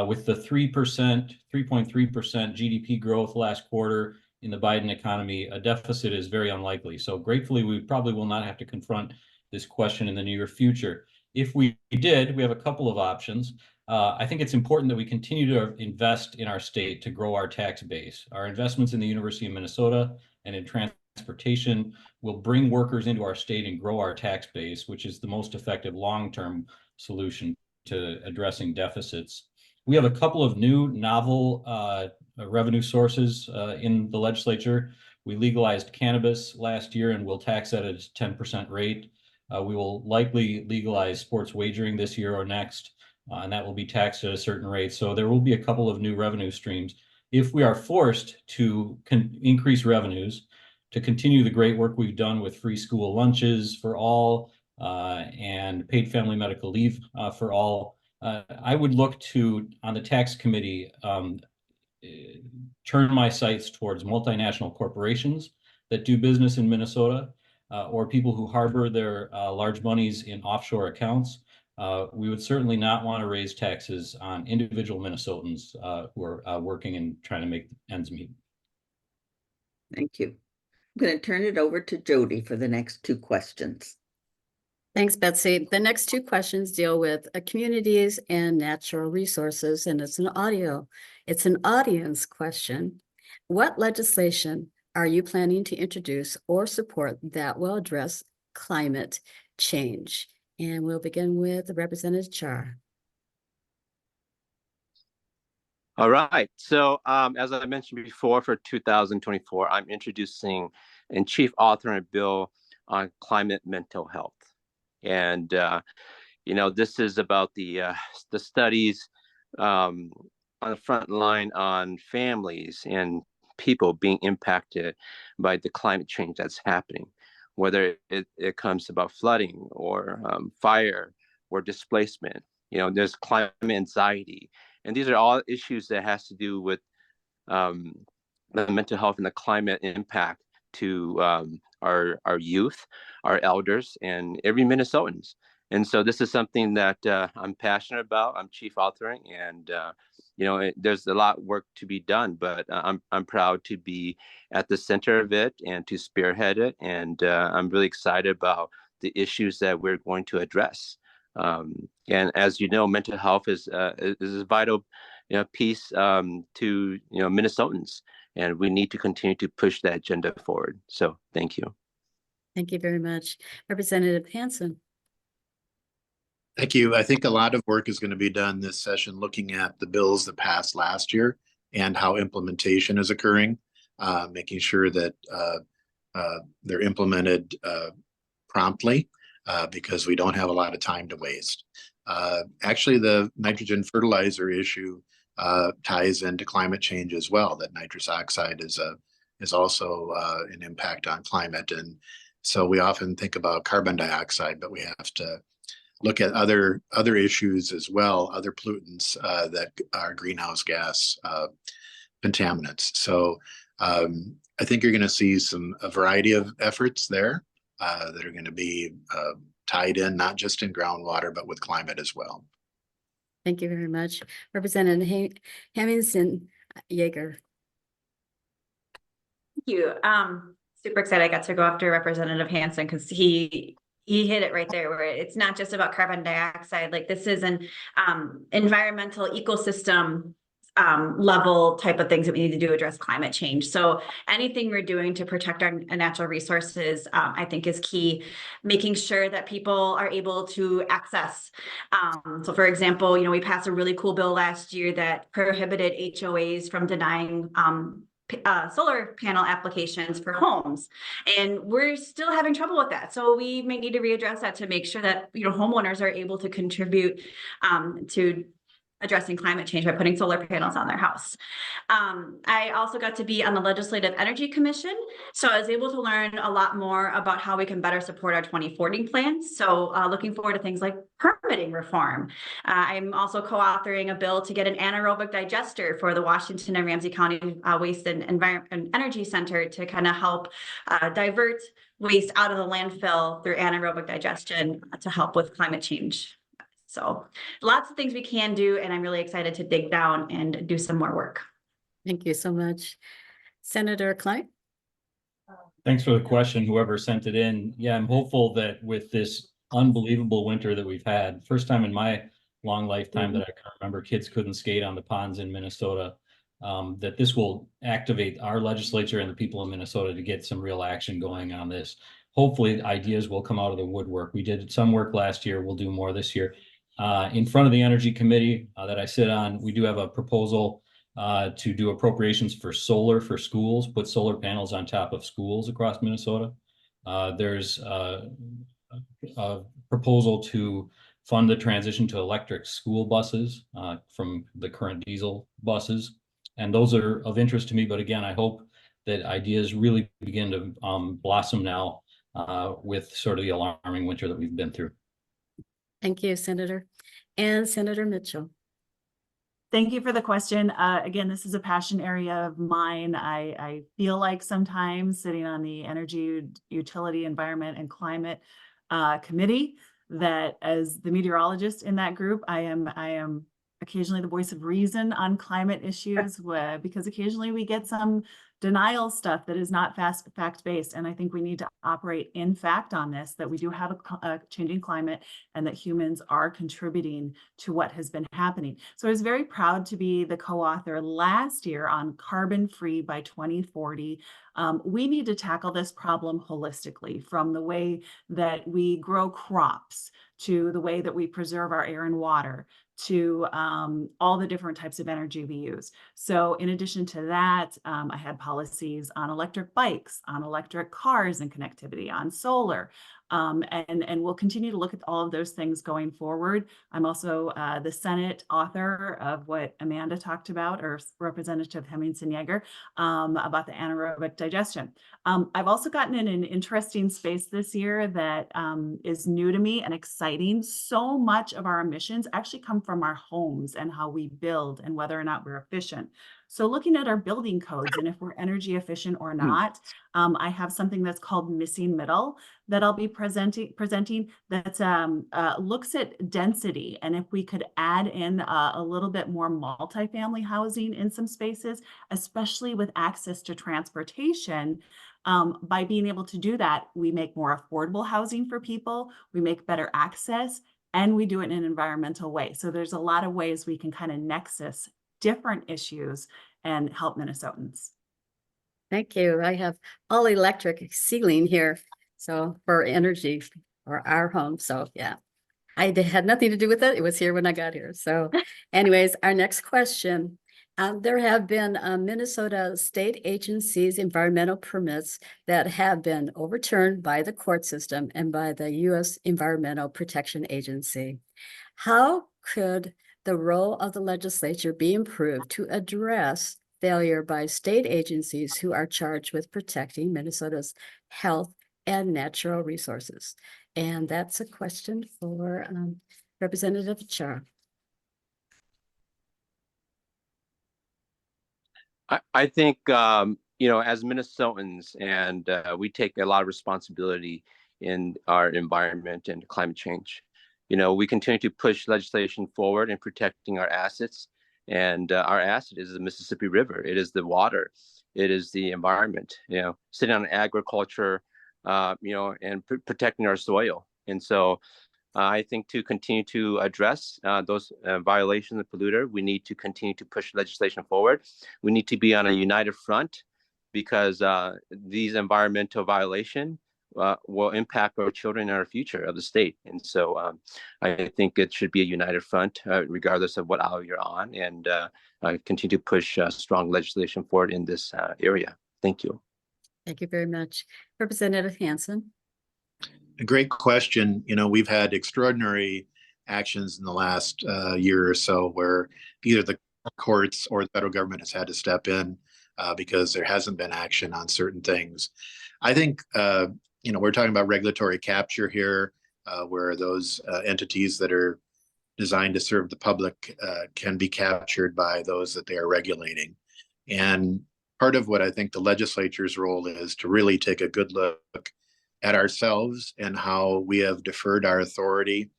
with the 3.3% GDP growth last quarter in the Biden economy, a deficit is very unlikely. So gratefully, we probably will not have to confront this question in the near future. If we did, we have a couple of options. I think it's important that we continue to invest in our state to grow our tax base. Our investments in the University of Minnesota and in transportation will bring workers into our state and grow our tax base, which is the most effective long-term solution to addressing deficits. We have a couple of new novel revenue sources in the legislature. We legalized cannabis last year and will tax that at a 10% rate. We will likely legalize sports wagering this year or next, and that will be taxed at a certain rate. So there will be a couple of new revenue streams. If we are forced to increase revenues, to continue the great work we've done with free school lunches for all and paid family medical leave for all, I would look to, on the tax committee, turn my sights towards multinational corporations that do business in Minnesota or people who harbor their large monies in offshore accounts. We would certainly not want to raise taxes on individual Minnesotans who are working and trying to make ends meet. Thank you. I'm going to turn it over to Jody for the next two questions. Thanks, Betsy. The next two questions deal with communities and natural resources, and it's an audience question. What legislation are you planning to introduce or support that will address climate change? And we'll begin with Representative Char. All right. So as I mentioned before, for 2024, I'm introducing and chief authoring a bill on climate mental health. And, you know, this is about the studies on the front line on families and people being impacted by the climate change that's happening, whether it comes about flooding or fire or displacement. You know, there's climate anxiety. And these are all issues that has to do with the mental health and the climate impact to our youth, our elders, and every Minnesotans. And so this is something that I'm passionate about. I'm chief authoring, and you know, there's a lot of work to be done, but I'm proud to be at the center of it and to spearhead it. And I'm really excited about the issues that we're going to address. And as you know, mental health is a vital, you know, piece to, you know, Minnesotans, and we need to continue to push that agenda forward. So thank you. Thank you very much. Representative Hansen. Thank you. I think a lot of work is going to be done this session looking at the bills that passed last year and how implementation is occurring, making sure that they're implemented promptly because we don't have a lot of time to waste. Actually, the nitrogen fertilizer issue ties into climate change as well, that nitrous oxide is also an impact on climate. And so we often think about carbon dioxide, but we have to look at other issues as well, other pollutants that are greenhouse gas contaminants. So I think you're going to see a variety of efforts there that are going to be tied in, not just in groundwater, but with climate as well. Thank you very much. Representative Hemmingson Yeager. Thank you. Super excited I got to go after Representative Hansen because he hit it right there where it's not just about carbon dioxide. Like this is an environmental ecosystem level type of things that we need to do to address climate change. So anything we're doing to protect our natural resources, I think is key. Making sure that people are able to access. So for example, we passed a really cool bill last year that prohibited HOAs from denying solar panel applications for homes, and we're still having trouble with that. So we may need to readdress that to make sure that homeowners are able to contribute to addressing climate change by putting solar panels on their house. I also got to be on the Legislative Energy Commission, so I was able to learn a lot more about how we can better support our 2040 plans. So looking forward to things like permitting reform. I'm also co-authoring a bill to get an anaerobic digester for the Washington and Ramsey County Waste and Environment and Energy Center to kind of help divert waste out of the landfill through anaerobic digestion to help with climate change. So lots of things we can do, and I'm really excited to dig down and do some more work. Thank you so much. Senator Klein? Thanks for the question, whoever sent it in. Yeah, I'm hopeful that with this unbelievable winter that we've had, first time in my long lifetime that I can remember kids couldn't skate on the ponds in Minnesota, that this will activate our legislature and the people in Minnesota to get some real action going on this. Hopefully ideas will come out of the woodwork. We did some work last year. We'll do more this year. In front of the Energy Committee that I sit on, we do have a proposal to do appropriations for solar for schools, put solar panels on top of schools across Minnesota. There's a proposal to fund the transition to electric school buses from the current diesel buses. And those are of interest to me. But again, I hope that ideas really begin to blossom now with sort of the alarming winter that we've been through. Thank you, Senator. And Senator Mitchell. Thank you for the question. Again, this is a passion area of mine. I feel like sometimes sitting on the Energy, Utility, Environment, and Climate Committee, that as the meteorologist in that group, I am occasionally the voice of reason on climate issues, because occasionally we get some denial stuff that is not fact-based. And I think we need to operate in fact on this, that we do have a changing climate and that humans are contributing to what has been happening. So I was very proud to be the co-author last year on Carbon Free by 2040. We need to tackle this problem holistically, from the way that we grow crops to the way that we preserve our air and water, to all the different types of energy we use. So in addition to that, I had policies on electric bikes, on electric cars and connectivity, on solar, and we'll continue to look at all of those things going forward. I'm also the Senate author of what Amanda talked about, or Representative Hemmingson Yeager, about the anaerobic digestion. I've also gotten in an interesting space this year that is new to me and exciting. So much of our emissions actually come from our homes and how we build and whether or not we're efficient. So looking at our building codes and if we're energy efficient or not, I have something that's called Missing Middle that I'll be presenting that looks at density. And if we could add in a little bit more multifamily housing in some spaces, especially with access to transportation, by being able to do that, we make more affordable housing for people, we make better access, and we do it in an environmental way. So there's a lot of ways we can kind of nexus different issues and help Minnesotans. Thank you. I have all electric ceiling here, so for energy for our home. So yeah, I had nothing to do with it. It was here when I got here. So anyways, our next question. There have been Minnesota state agencies' environmental permits that have been overturned by the court system and by the U.S. Environmental Protection Agency. How could the role of the legislature be improved to address failure by state agencies who are charged with protecting Minnesota's health and natural resources? And that's a question for Representative Char. I think, as Minnesotans, and we take a lot of responsibility in our environment and climate change. we continue to push legislation forward in protecting our assets. And our asset is the Mississippi River. It is the water. It is the environment, sitting on agriculture, and protecting our soil. And so I think to continue to address those violations of polluter, we need to continue to push legislation forward. We need to be on a united front, because these environmental violations will impact our children and our future of the state. And so I think it should be a united front, regardless of what aisle you're on, and continue to push strong legislation forward in this area. Thank you. Thank you very much. Representative Hansen. A great question. We've had extraordinary actions in the last year or so where either the courts or the federal government has had to step in because there hasn't been action on certain things. I think, we're talking about regulatory capture here, where those entities that are designed to serve the public can be captured by those that they are regulating. And part of what I think the legislature's role is to really take a good look at ourselves and how we have deferred our authority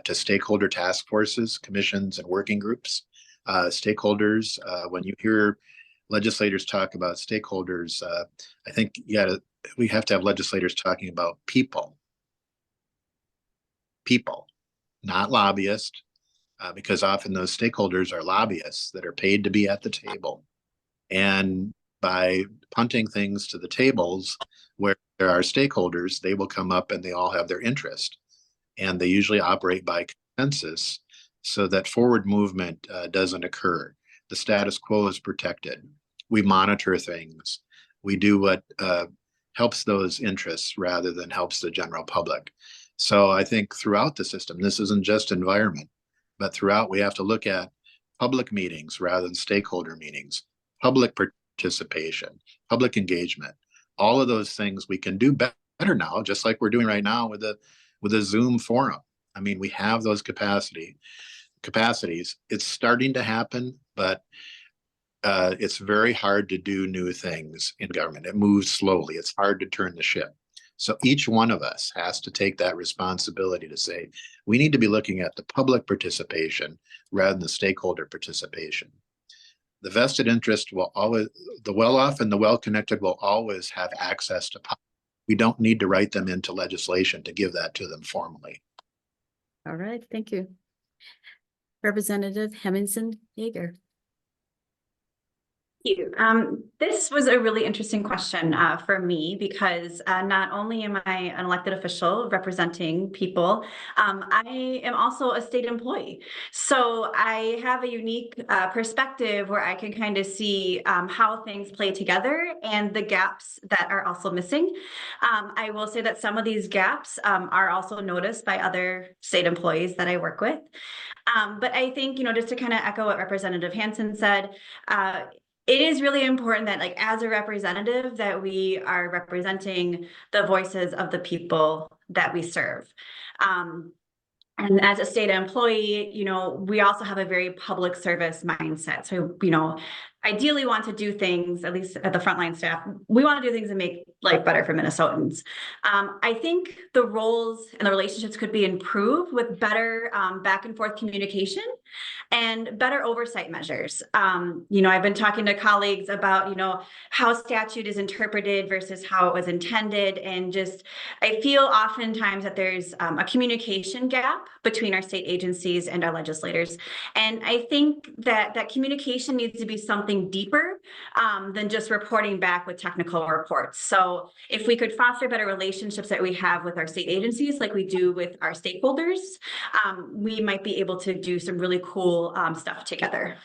to stakeholder task forces, commissions, and working groups. Stakeholders, when you hear legislators talk about stakeholders, I think we have to have legislators talking about people, not lobbyists, because often those stakeholders are lobbyists that are paid to be at the table. And by punting things to the tables where there are stakeholders, they will come up and they all have their interest. And they usually operate by consensus so that forward movement doesn't occur. The status quo is protected. We monitor things. We do what helps those interests rather than helps the general public. So I think throughout the system, this isn't just environment, but throughout we have to look at public meetings rather than stakeholder meetings, public participation, public engagement, all of those things we can do better now, just like we're doing right now with a Zoom forum. I mean, we have those capacities. It's starting to happen, but it's very hard to do new things in government. It moves slowly. It's hard to turn the ship. So each one of us has to take that responsibility to say, we need to be looking at the public participation rather than the stakeholder participation. The vested interest will always, the well-off and the well-connected will always have access to power. We don't need to write them into legislation to give that to them formally. All right, thank you. Representative Hemmingson Yeager. Thank you. This was a really interesting question for me because not only am I an elected official representing people, I am also a state employee. So I have a unique perspective where I can kind of see how things play together and the gaps that are also missing. I will say that some of these gaps are also noticed by other state employees that I work with. But I think, just to kind of echo what Representative Hansen said, it is really important that, as a representative, that we are representing the voices of the people that we serve. And as a state employee, we also have a very public service mindset. So, ideally want to do things, at least at the frontline staff, we want to do things that make life better for Minnesotans. I think the roles and the relationships could be improved with better back and forth communication and better oversight measures. I've been talking to colleagues about, how statute is interpreted versus how it was intended. And I feel oftentimes that there's a communication gap between our state agencies and our legislators. And I think that communication needs to be something deeper than just reporting back with technical reports. So if we could foster better relationships that we have with our state agencies, like we do with our stakeholders, we might be able to do some really cool stuff together.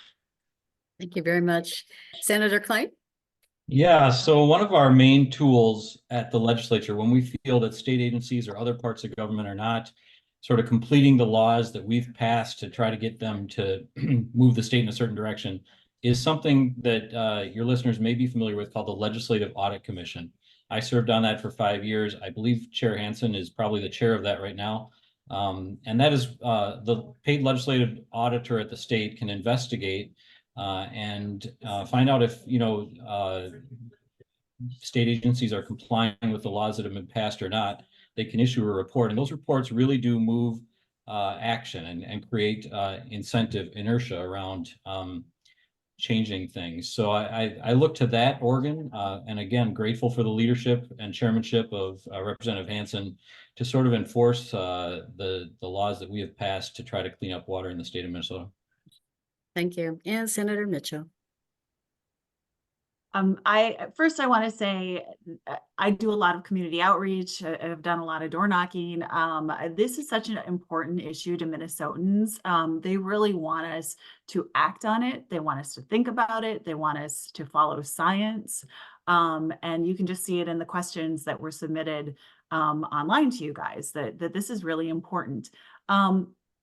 Thank you very much. Senator Klein? Yeah, so one of our main tools at the legislature, when we feel that state agencies or other parts of government are not sort of completing the laws that we've passed to try to get them to move the state in a certain direction, is something that your listeners may be familiar with called the Legislative Audit Commission. I served on that for 5 years. I believe Chair Hansen is probably the chair of that right now. And that is the paid legislative auditor at the state can investigate and find out if, state agencies are complying with the laws that have been passed or not. They can issue a report, and those reports really do move action and create incentive inertia around changing things. So I look to that organ, and again, grateful for the leadership and chairmanship of Representative Hansen to sort of enforce the laws that we have passed to try to clean up water in the state of Minnesota. Thank you. And Senator Mitchell. First I want to say I do a lot of community outreach. I've done a lot of door knocking. This is such an important issue to Minnesotans. They really want us to act on it. They want us to think about it. They want us to follow science. And you can just see it in the questions that were submitted online to you guys, that this is really important.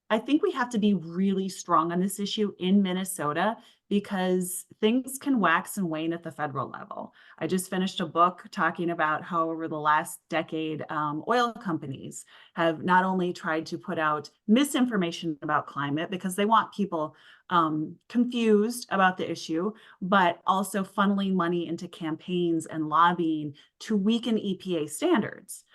I think we have to be really strong on this issue in Minnesota because things can wax and wane at the federal level. I just finished a book talking about how over the last decade, oil companies have not only tried to put out misinformation about climate because they want people confused about the issue, but also funneling money into campaigns and lobbying to weaken EPA standards.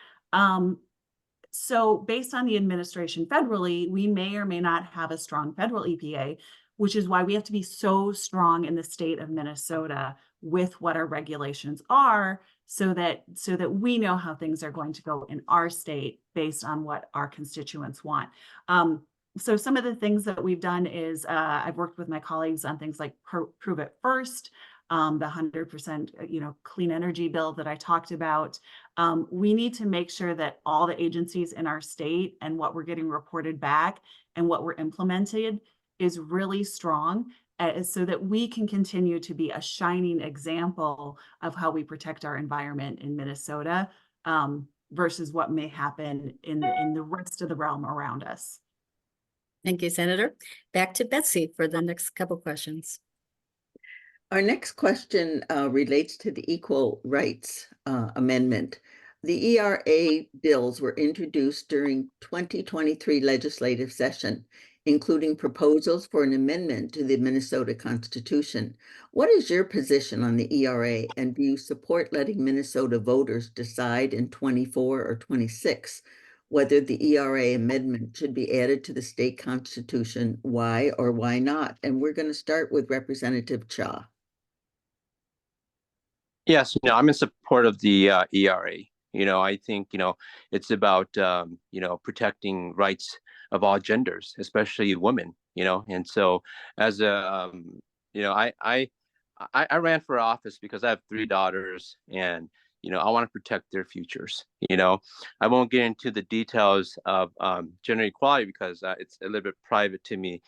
So based on the administration federally, we may or may not have a strong federal EPA, which is why we have to be so strong in the state of Minnesota with what our regulations are so that we know how things are going to go in our state based on what our constituents want. So some of the things that we've done is I've worked with my colleagues on things like Prove It First, the 100% clean energy bill that I talked about. We need to make sure that all the agencies in our state and what we're getting reported back and what we're implemented is really strong so that we can continue to be a shining example of how we protect our environment in Minnesota versus what may happen in the rest of the realm around us. Thank you, Senator. Back to Betsy for the next couple questions. Our next question relates to the Equal Rights Amendment. The ERA bills were introduced during 2023 legislative session, including proposals for an amendment to the Minnesota Constitution. What is your position on the ERA, and do you support letting Minnesota voters decide in 24 or 26 whether the ERA amendment should be added to the state constitution? Why or why not? And we're going to start with Representative Cha. Yes, I'm in support of the ERA. I think, it's about, protecting rights of all genders, especially women, and so as a, I ran for office because I have 3 daughters and, I want to protect their futures. I won't get into the details of gender equality because it's a little bit private to me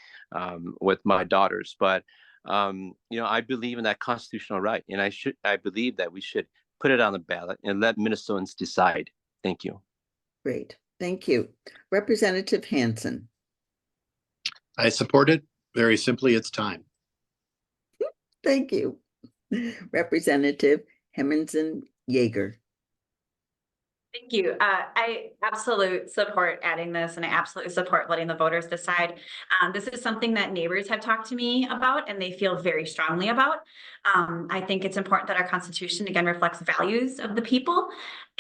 with my daughters, but I believe in that constitutional right, and I believe that we should put it on the ballot and let Minnesotans decide. Thank you. Great, thank you. Representative Hansen. I support it. Very simply, it's time. Thank you. Representative Hemmingson Yeager. Thank you. I absolutely support adding this, and I absolutely support letting the voters decide. This is something that neighbors have talked to me about, and they feel very strongly about. I think it's important that our Constitution, again, reflects values of the people.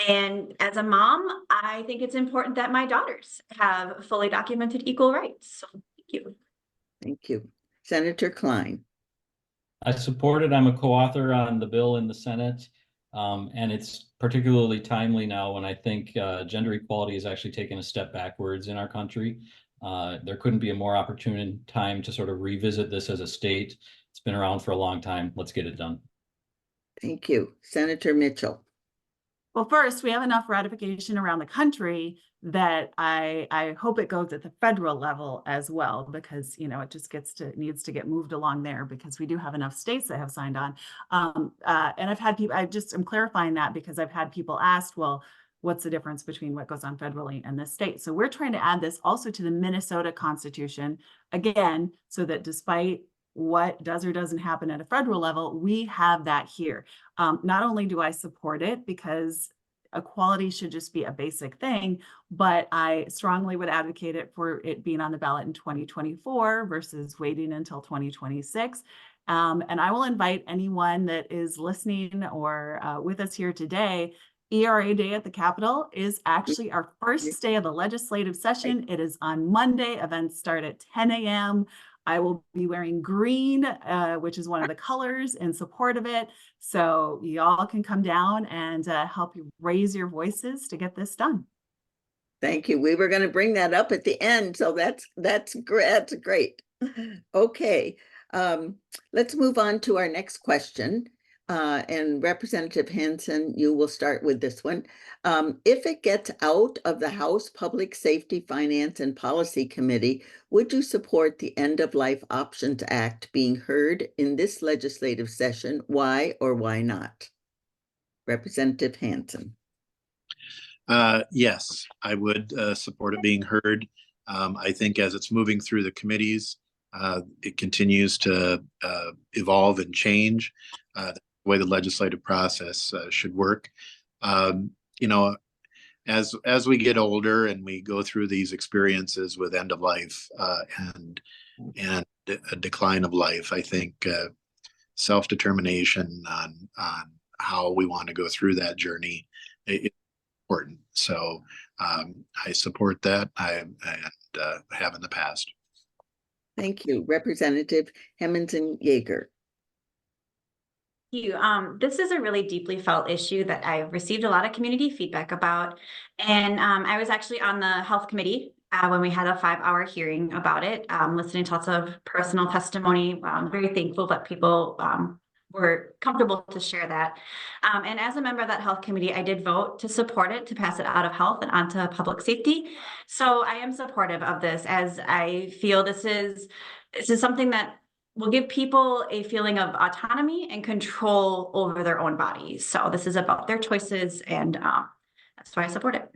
And as a mom, I think it's important that my daughters have fully documented equal rights. So thank you. Thank you. Senator Klein. I support it. I'm a co-author on the bill in the Senate. And it's particularly timely now when I think gender equality is actually taking a step backwards in our country. There couldn't be a more opportune time to sort of revisit this as a state. It's been around for a long time. Let's get it done. Thank you. Senator Mitchell. Well, first, we have enough ratification around the country that I hope it goes at the federal level as well, because it just needs to get moved along there because we do have enough states that have signed on. And I've had people, I'm clarifying that because I've had people ask, well, what's the difference between what goes on federally and the state? So we're trying to add this also to the Minnesota Constitution, again, so that despite what does or doesn't happen at a federal level, we have that here. Not only do I support it because equality should just be a basic thing, but I strongly would advocate it for it being on the ballot in 2024 versus waiting until 2026. And I will invite anyone that is listening or with us here today, ERA Day at the Capitol is actually our first day of the legislative session. It is on Monday. Events start at 10 a.m. I will be wearing green, which is one of the colors in support of it. So y'all can come down and help you raise your voices to get this done. Thank you. We were going to bring that up at the end, so that's great. Okay, let's move on to our next question. And Representative Hanson, you will start with this one. If it gets out of the House Public Safety, Finance, and Policy Committee, would you support the End of Life Options Act being heard in this legislative session? Why or why not? Representative Hanson. Yes, I would support it being heard. I think as it's moving through the committees, it continues to evolve and change the way the legislative process should work. You know, as we get older and we go through these experiences with end of life and a decline of life, I think self-determination on how we want to go through that journey is important. So I support that. I have in the past. Thank you, Representative Hemmingsen-Yager. This is a really deeply felt issue that I've received a lot of community feedback about. And I was actually on the health committee when we had a 5-hour hearing about it, listening to lots of personal testimony. I'm very thankful that people were comfortable to share that. And as a member of that health committee, I did vote to support it, to pass it out of health and onto public safety. So I am supportive of this, as I feel this is something that will give people a feeling of autonomy and control over their own bodies. So this is about their choices, and that's why I support it.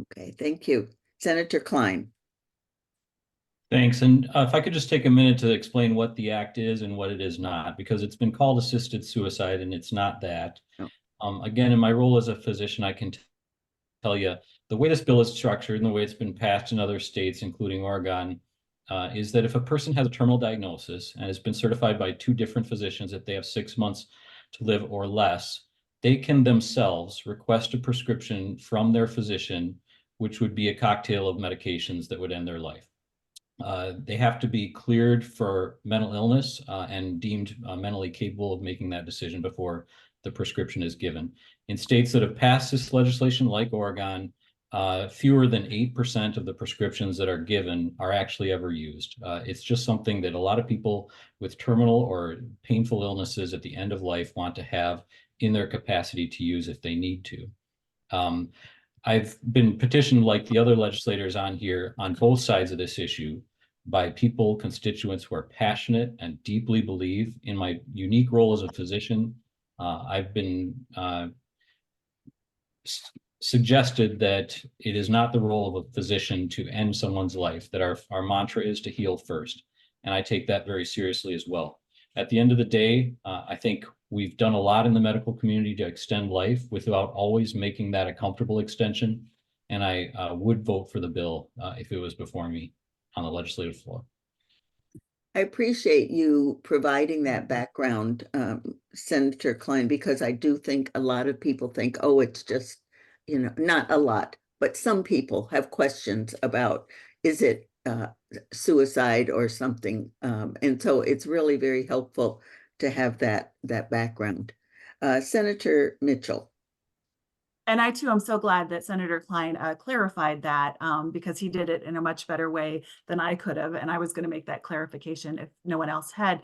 Okay, thank you. Senator Klein. Thanks. And if I could just take a minute to explain what the act is and what it is not, because it's been called assisted suicide and it's not that. Oh. Again, in my role as a physician, I can tell you the way this bill is structured and the way it's been passed in other states, including Oregon, is that if a person has a terminal diagnosis and has been certified by 2 different physicians that they have 6 months to live or less, they can themselves request a prescription from their physician, which would be a cocktail of medications that would end their life. They have to be cleared for mental illness and deemed mentally capable of making that decision before the prescription is given. In states that have passed this legislation, like Oregon, fewer than 8% of the prescriptions that are given are actually ever used. It's just something that a lot of people with terminal or painful illnesses at the end of life want to have in their capacity to use if they need to. I've been petitioned, like the other legislators on here, on both sides of this issue by people, constituents who are passionate and deeply believe in my unique role as a physician. I've been suggested that it is not the role of a physician to end someone's life, that our mantra is to heal first. And I take that very seriously as well. At the end of the day, I think we've done a lot in the medical community to extend life without always making that a comfortable extension. And I would vote for the bill if it was before me on the legislative floor. I appreciate you providing that background, Senator Klein, because I do think a lot of people think, oh, it's just, you know, not a lot, but some people have questions about, is it suicide or something? And so it's really very helpful to have that background. Senator Mitchell. And I too am so glad that Senator Klein clarified that because he did it in a much better way than I could have. And I was going to make that clarification if no one else had.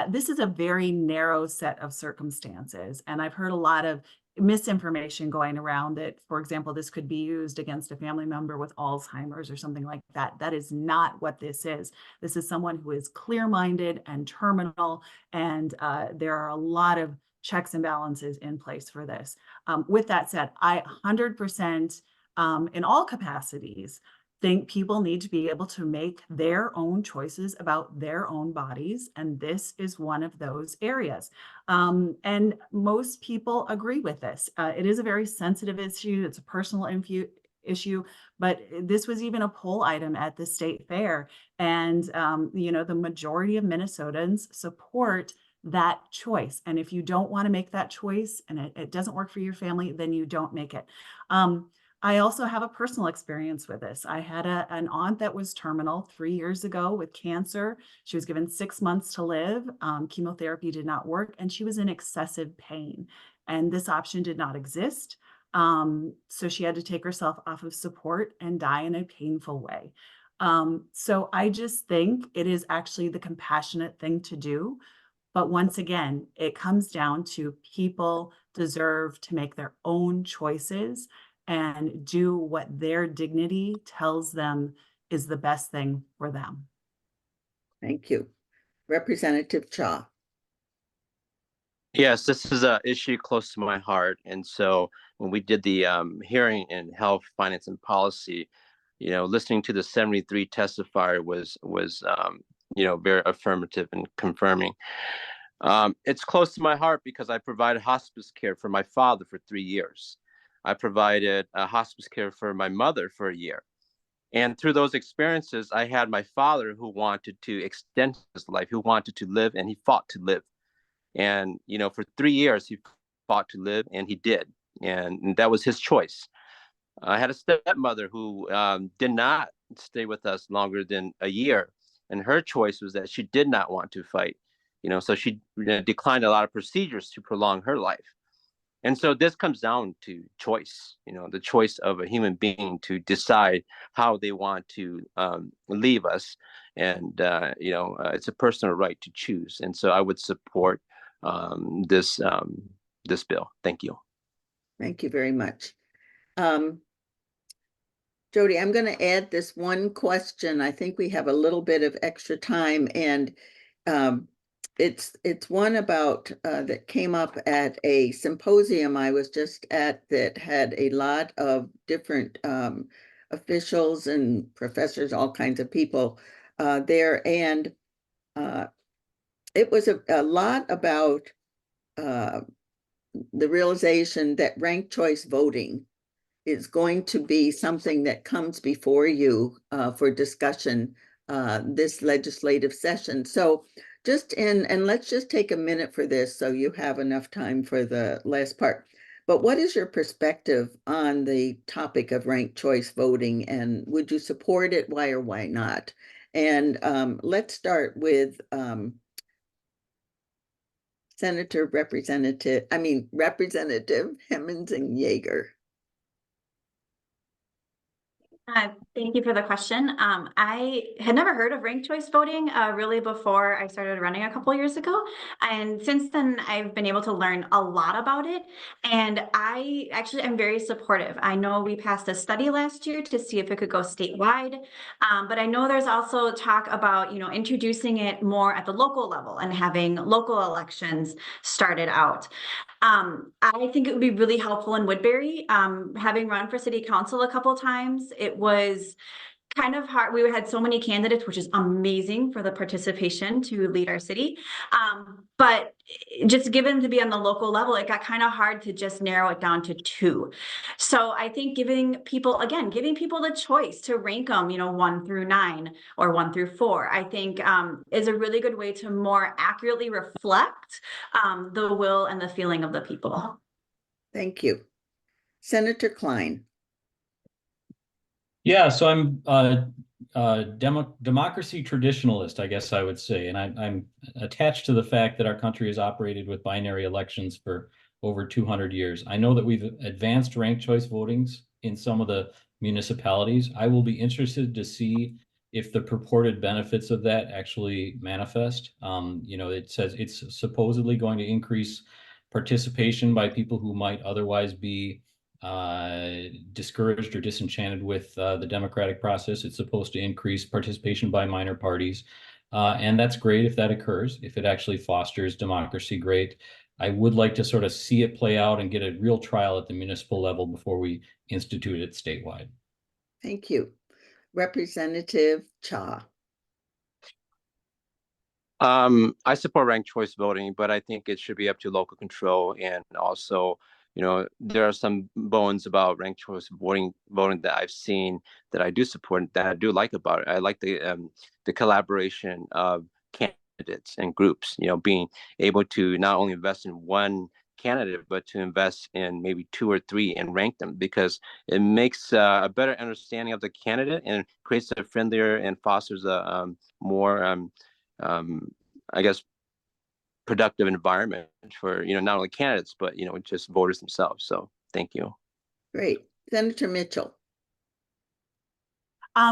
This is a very narrow set of circumstances. And I've heard a lot of misinformation going around that, for example, this could be used against a family member with Alzheimer's or something like that. That is not what this is. This is someone who is clear-minded and terminal. And there are a lot of checks and balances in place for this. With that said, I 100% in all capacities think people need to be able to make their own choices about their own bodies. And this is one of those areas. And most people agree with this. It is a very sensitive issue. It's a personal issue, but this was even a poll item at the state fair. And, you know, the majority of Minnesotans support that choice. And if you don't want to make that choice and it doesn't work for your family, then you don't make it. I also have a personal experience with this. I had an aunt that was terminal 3 years ago with cancer. She was given 6 months to live. Chemotherapy did not work, and she was in excessive pain. And this option did not exist. So she had to take herself off of support and die in a painful way. So I just think it is actually the compassionate thing to do. But once again, it comes down to people deserve to make their own choices and do what their dignity tells them is the best thing for them. Thank you. Representative Cha. Yes, this is an issue close to my heart. And so when we did the hearing in Health, Finance, and Policy, listening to the 73 testifier was very affirmative and confirming. It's close to my heart because I provided hospice care for my father for 3 years. I provided hospice care for my mother for a year. And through those experiences, I had my father who wanted to extend his life, who wanted to live, and he fought to live. And, for 3 years, he fought to live, and he did. And that was his choice. I had a stepmother who did not stay with us longer than a year. And her choice was that she did not want to fight. So she declined a lot of procedures to prolong her life. And so this comes down to choice, the choice of a human being to decide how they want to leave us. And, it's a personal right to choose. And so I would support this bill. Thank you. Thank you very much. Jody, I'm going to add this one question. I think we have a little bit of extra time, and it's one about that came up at a symposium I was just at that had a lot of different officials and professors, all kinds of people there, and it was a lot about the realization that ranked choice voting is going to be something that comes before you for discussion this legislative session. So and let's just take a minute for this so you have enough time for the last part. But what is your perspective on the topic of ranked choice voting, and would you support it? Why or why not? And let's start with Representative Hemmingsen-Yager. Thank you for the question. I had never heard of ranked choice voting really before I started running a couple years ago. And since then, I've been able to learn a lot about it. And I actually am very supportive. I know we passed a study last year to see if it could go statewide. But I know there's also talk about, introducing it more at the local level and having local elections started out. I think it would be really helpful in Woodbury. Having run for city council a couple times, it was kind of hard. We had so many candidates, which is amazing for the participation to lead our city. But just given to be on the local level, it got kind of hard to just narrow it down to 2. So I think giving people the choice to rank them, 1 through 9 or 1 through 4, I think is a really good way to more accurately reflect the will and the feeling of the people. Thank you. Senator Klein. Yeah, so I'm a democracy traditionalist, I guess I would say, and I'm attached to the fact that our country has operated with binary elections for over 200 years. I know that we've advanced ranked choice votings in some of the municipalities. I will be interested to see if the purported benefits of that actually manifest. It says it's supposedly going to increase participation by people who might otherwise be discouraged or disenchanted with the democratic process. It's supposed to increase participation by minor parties. And that's great if that occurs. If it actually fosters democracy, great. I would like to sort of see it play out and get a real trial at the municipal level before we institute it statewide. Thank you. Representative Cha. I support ranked choice voting, but I think it should be up to local control. And also, there are some bones about ranked choice voting that I've seen that I do support, that I do like about it. I like the collaboration of candidates and groups, being able to not only invest in one candidate, but to invest in maybe 2 or 3 and rank them, because it makes a better understanding of the candidate and creates a friendlier and fosters a more, I guess, productive environment for, not only candidates, but, just voters themselves. So thank you. Great. Senator Mitchell.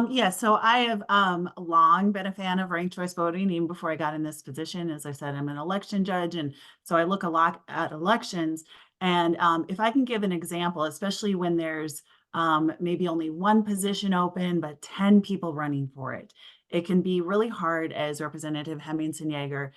Yeah, so I have long been a fan of ranked choice voting, even before I got in this position. As I said, I'm an election judge, and so I look a lot at elections. And if I can give an example, especially when there's maybe only one position open, but 10 people running for it, it can be really hard, as Representative Hemmingson-Yager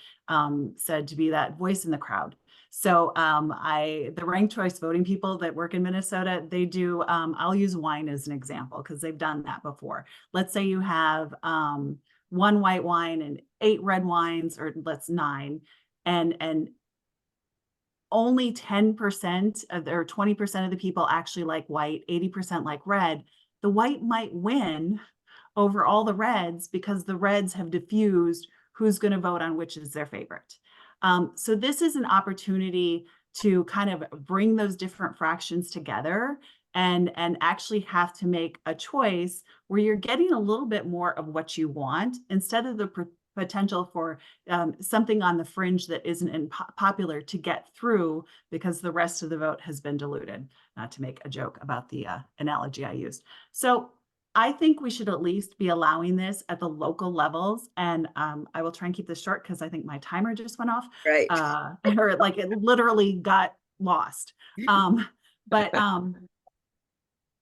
said, to be that voice in the crowd. So the ranked choice voting people that work in Minnesota, they do, I'll use wine as an example because they've done that before. Let's say you have 1 white wine and 8 red wines, or let's 9, and only 10% of, or 20% of the people actually like white, 80% like red. The white might win over all the reds because the reds have diffused who's going to vote on which is their favorite. So this is an opportunity to kind of bring those different fractions together and actually have to make a choice where you're getting a little bit more of what you want instead of the potential for something on the fringe that isn't popular to get through because the rest of the vote has been diluted, not to make a joke about the analogy I used. So I think we should at least be allowing this at the local levels. And I will try and keep this short because I think my timer just went off. Right. Or like it literally got lost. But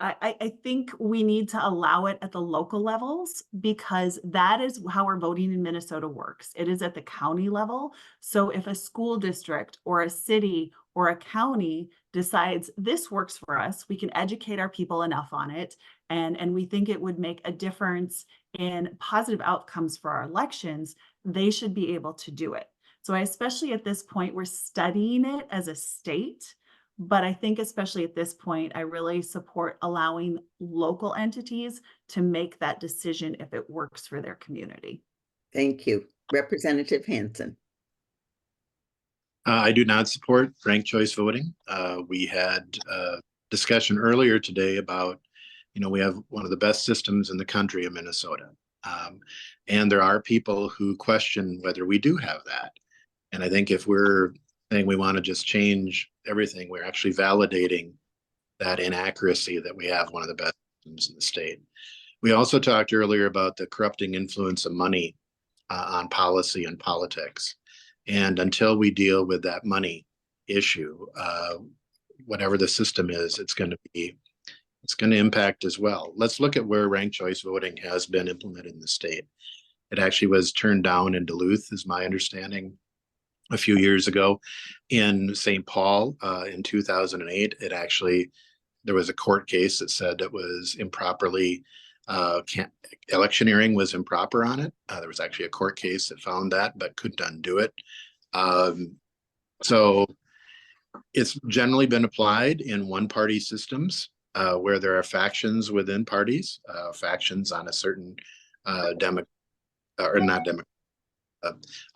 I think we need to allow it at the local levels because that is how our voting in Minnesota works. It is at the county level. So if a school district or a city or a county decides this works for us, we can educate our people enough on it. And we think it would make a difference in positive outcomes for our elections, they should be able to do it. So especially at this point, we're studying it as a state. But I think especially at this point, I really support allowing local entities to make that decision if it works for their community. Thank you. Representative Hansen. I do not support ranked choice voting. We had a discussion earlier today about, we have one of the best systems in the country in Minnesota. And there are people who question whether we do have that. And I think if we're saying we want to just change everything, we're actually validating that inaccuracy that we have one of the best systems in the state. We also talked earlier about the corrupting influence of money on policy and politics. And until we deal with that money issue, whatever the system is, it's going to impact as well. Let's look at where ranked choice voting has been implemented in the state. It actually was turned down in Duluth, is my understanding, a few years ago. In St. Paul in 2008, there was a court case that said it was improperly, electioneering was improper on it. There was actually a court case that found that, but couldn't undo it. So it's generally been applied in one-party systems where there are factions within parties, factions on a certain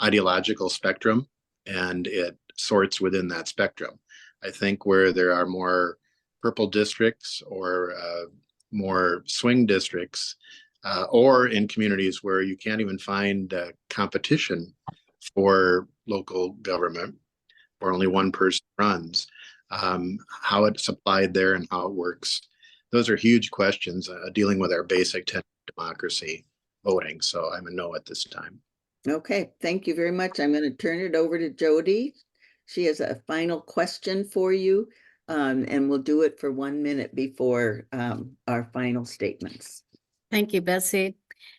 ideological spectrum, and it sorts within that spectrum. I think where there are more purple districts or more swing districts, or in communities where you can't even find competition for local government, where only one person runs, how it's applied there and how it works. Those are huge questions dealing with our basic democracy voting. So I'm a no at this time. Okay, thank you very much. I'm going to turn it over to Jody. She has a final question for you, and we'll do it for 1 minute before our final statements. Thank you, Betsy.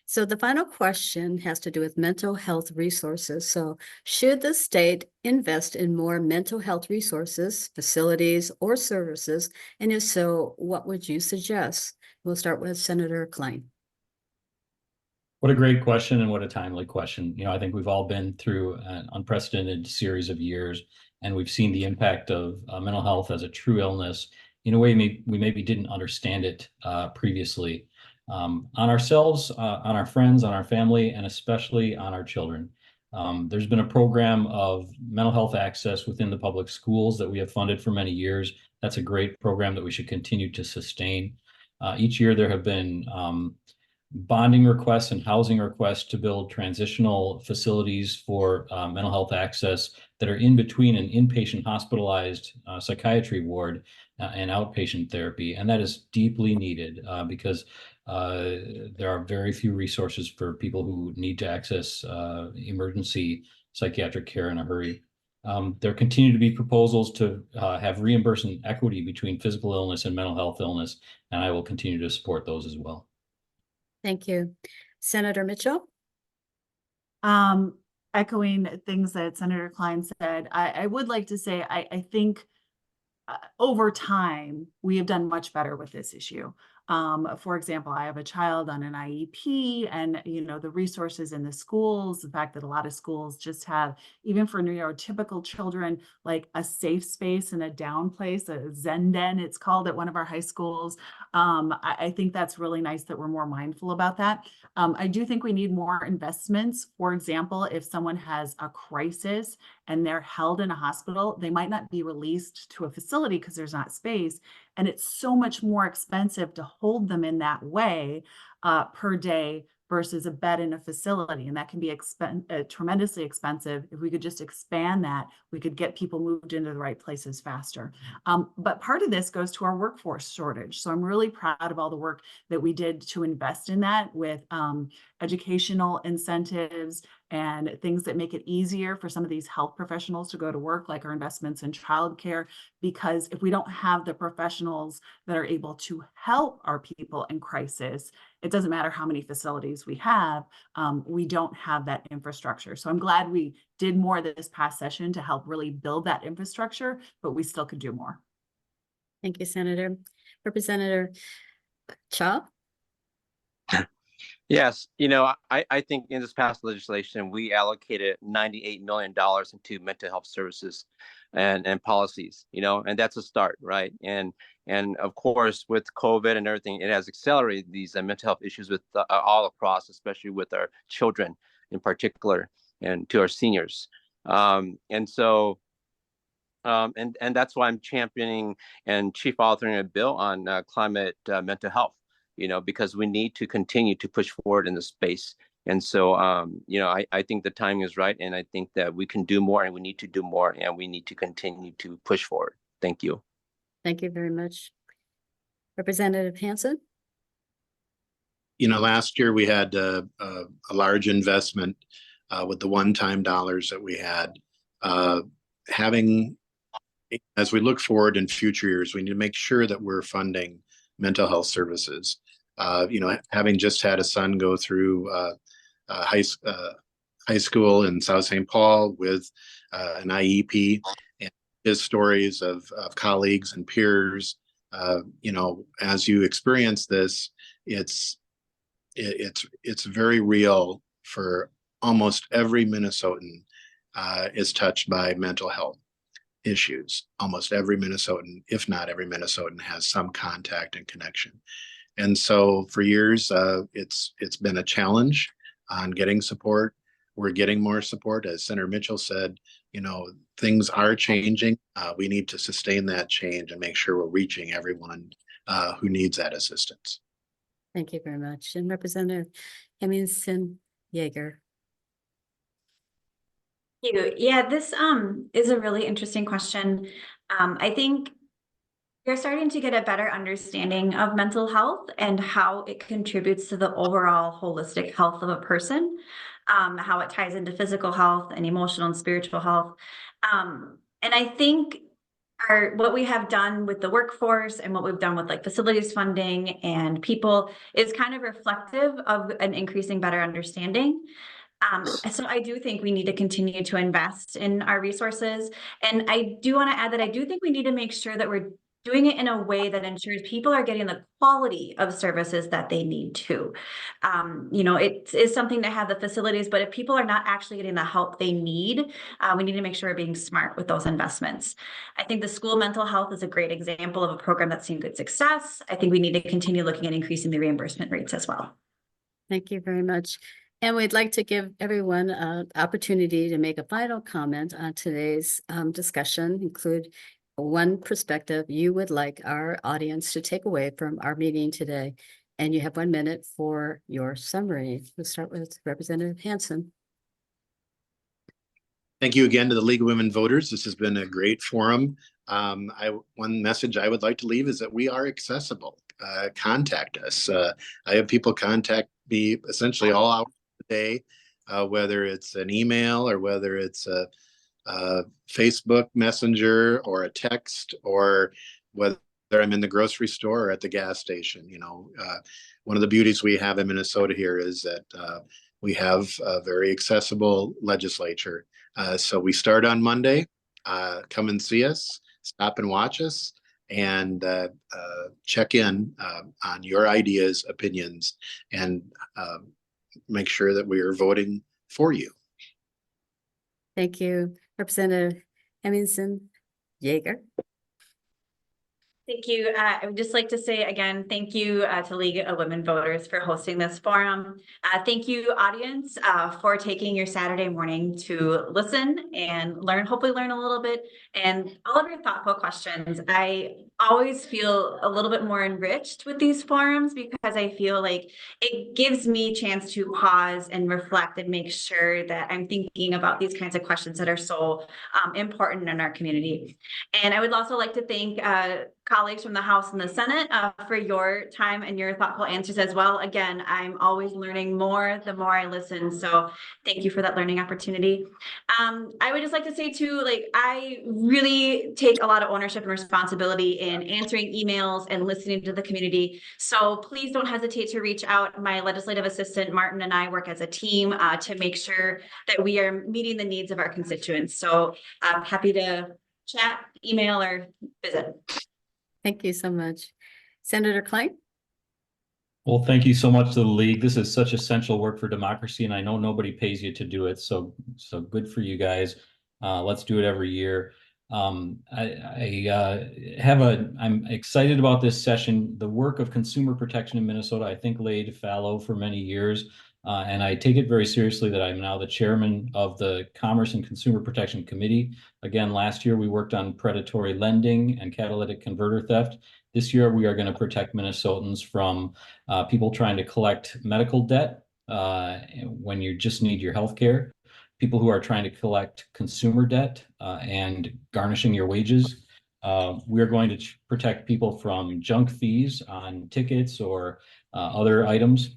So the final question has to do with mental health resources. So should the state invest in more mental health resources, facilities, or services? And if so, what would you suggest? We'll start with Senator Klein. What a great question and what a timely question. I think we've all been through an unprecedented series of years, and we've seen the impact of mental health as a true illness in a way we maybe didn't understand it previously, on ourselves, on our friends, on our family, and especially on our children. There's been a program of mental health access within the public schools that we have funded for many years. That's a great program that we should continue to sustain. Each year there have been bonding requests and housing requests to build transitional facilities for mental health access that are in between an inpatient hospitalized psychiatry ward and outpatient therapy. And that is deeply needed because there are very few resources for people who need to access emergency psychiatric care in a hurry. There continue to be proposals to have reimbursement equity between physical illness and mental health illness, and I will continue to support those as well. Thank you. Senator Mitchell? Echoing things that Senator Klein said, I would like to say, I think over time, we have done much better with this issue. For example, I have a child on an IEP, and the resources in the schools, the fact that a lot of schools just have, even for neurotypical children, like a safe space and a down place, a Zen Den, it's called at one of our high schools. I think that's really nice that we're more mindful about that. I do think we need more investments. For example, if someone has a crisis and they're held in a hospital, they might not be released to a facility because there's not space. And it's so much more expensive to hold them in that way per day versus a bed in a facility. And that can be tremendously expensive. If we could just expand that, we could get people moved into the right places faster. But part of this goes to our workforce shortage. So I'm really proud of all the work that we did to invest in that with educational incentives and things that make it easier for some of these health professionals to go to work, like our investments in childcare. Because if we don't have the professionals that are able to help our people in crisis, it doesn't matter how many facilities we have, we don't have that infrastructure. So I'm glad we did more this past session to help really build that infrastructure, but we still could do more. Thank you, Senator. Representative Cha? Yes, I think in this past legislation, we allocated $98 million into mental health services and policies, and that's a start, right? And of course, with COVID and everything, it has accelerated these mental health issues with all across, especially with our children in particular, and to our seniors. And that's why I'm championing and chief authoring a bill on climate mental health. Because we need to continue to push forward in the space. And so, I think the timing is right. And I think that we can do more and we need to do more and we need to continue to push forward. Thank you. Thank you very much. Representative Hansen? Last year we had a large investment with the one-time dollars that we had. As we look forward in future years, we need to make sure that we're funding mental health services. Having just had a son go through high school in South St. Paul with an IEP, and his stories of colleagues and peers, as you experience this, it's very real for almost every Minnesotan is touched by mental health issues. Almost every Minnesotan, if not every Minnesotan, has some contact and connection. And so for years, it's been a challenge on getting support. We're getting more support. As Senator Mitchell said, things are changing. We need to sustain that change and make sure we're reaching everyone who needs that assistance. Thank you very much. And Representative Hemmingson Yeager. Thank you. Yeah, this is a really interesting question. I think we're starting to get a better understanding of mental health and how it contributes to the overall holistic health of a person, how it ties into physical health and emotional and spiritual health. And I think what we have done with the workforce and what we've done with facilities funding and people is kind of reflective of an increasing better understanding. So I do think we need to continue to invest in our resources. And I do want to add that I do think we need to make sure that we're doing it in a way that ensures people are getting the quality of services that they need to. It is something to have the facilities, but if people are not actually getting the help they need, we need to make sure we're being smart with those investments. I think the school mental health is a great example of a program that's seen good success. I think we need to continue looking at increasing the reimbursement rates as well. Thank you very much. And we'd like to give everyone an opportunity to make a final comment on today's discussion, include one perspective you would like our audience to take away from our meeting today. And you have 1 minute for your summary. We'll start with Representative Hanson. Thank you again to the League of Women Voters. This has been a great forum. One message I would like to leave is that we are accessible. Contact us. I have people contact me essentially all hours of the day, whether it's an email or whether it's a Facebook Messenger or a text, or whether I'm in the grocery store or at the gas station. One of the beauties we have in Minnesota here is that we have a very accessible legislature. So we start on Monday. Come and see us, stop and watch us, and check in on your ideas, opinions, and make sure that we are voting for you. Thank you, Representative Hemmingson Yeager. Thank you. I would just like to say again, thank you to League of Women Voters for hosting this forum. Thank you, audience, for taking your Saturday morning to listen and learn, hopefully learn a little bit, and all of your thoughtful questions. I always feel a little bit more enriched with these forums because I feel like it gives me a chance to pause and reflect and make sure that I'm thinking about these kinds of questions that are so important in our community. And I would also like to thank colleagues from the House and the Senate for your time and your thoughtful answers as well. Again, I'm always learning more the more I listen. So thank you for that learning opportunity. I would just like to say too, I really take a lot of ownership and responsibility in answering emails and listening to the community. So please don't hesitate to reach out. My legislative assistant, Martin, and I work as a team to make sure that we are meeting the needs of our constituents. So I'm happy to chat, email, or visit. Thank you so much. Senator Klein? Well, thank you so much to the League. This is such essential work for democracy, and I know nobody pays you to do it. So good for you guys. Let's do it every year. I'm excited about this session. The work of consumer protection in Minnesota, I think, laid fallow for many years. And I take it very seriously that I'm now the chairman of the Commerce and Consumer Protection Committee. Again, last year we worked on predatory lending and catalytic converter theft. This year we are going to protect Minnesotans from people trying to collect medical debt when you just need your health care, people who are trying to collect consumer debt and garnishing your wages. We are going to protect people from junk fees on tickets or other items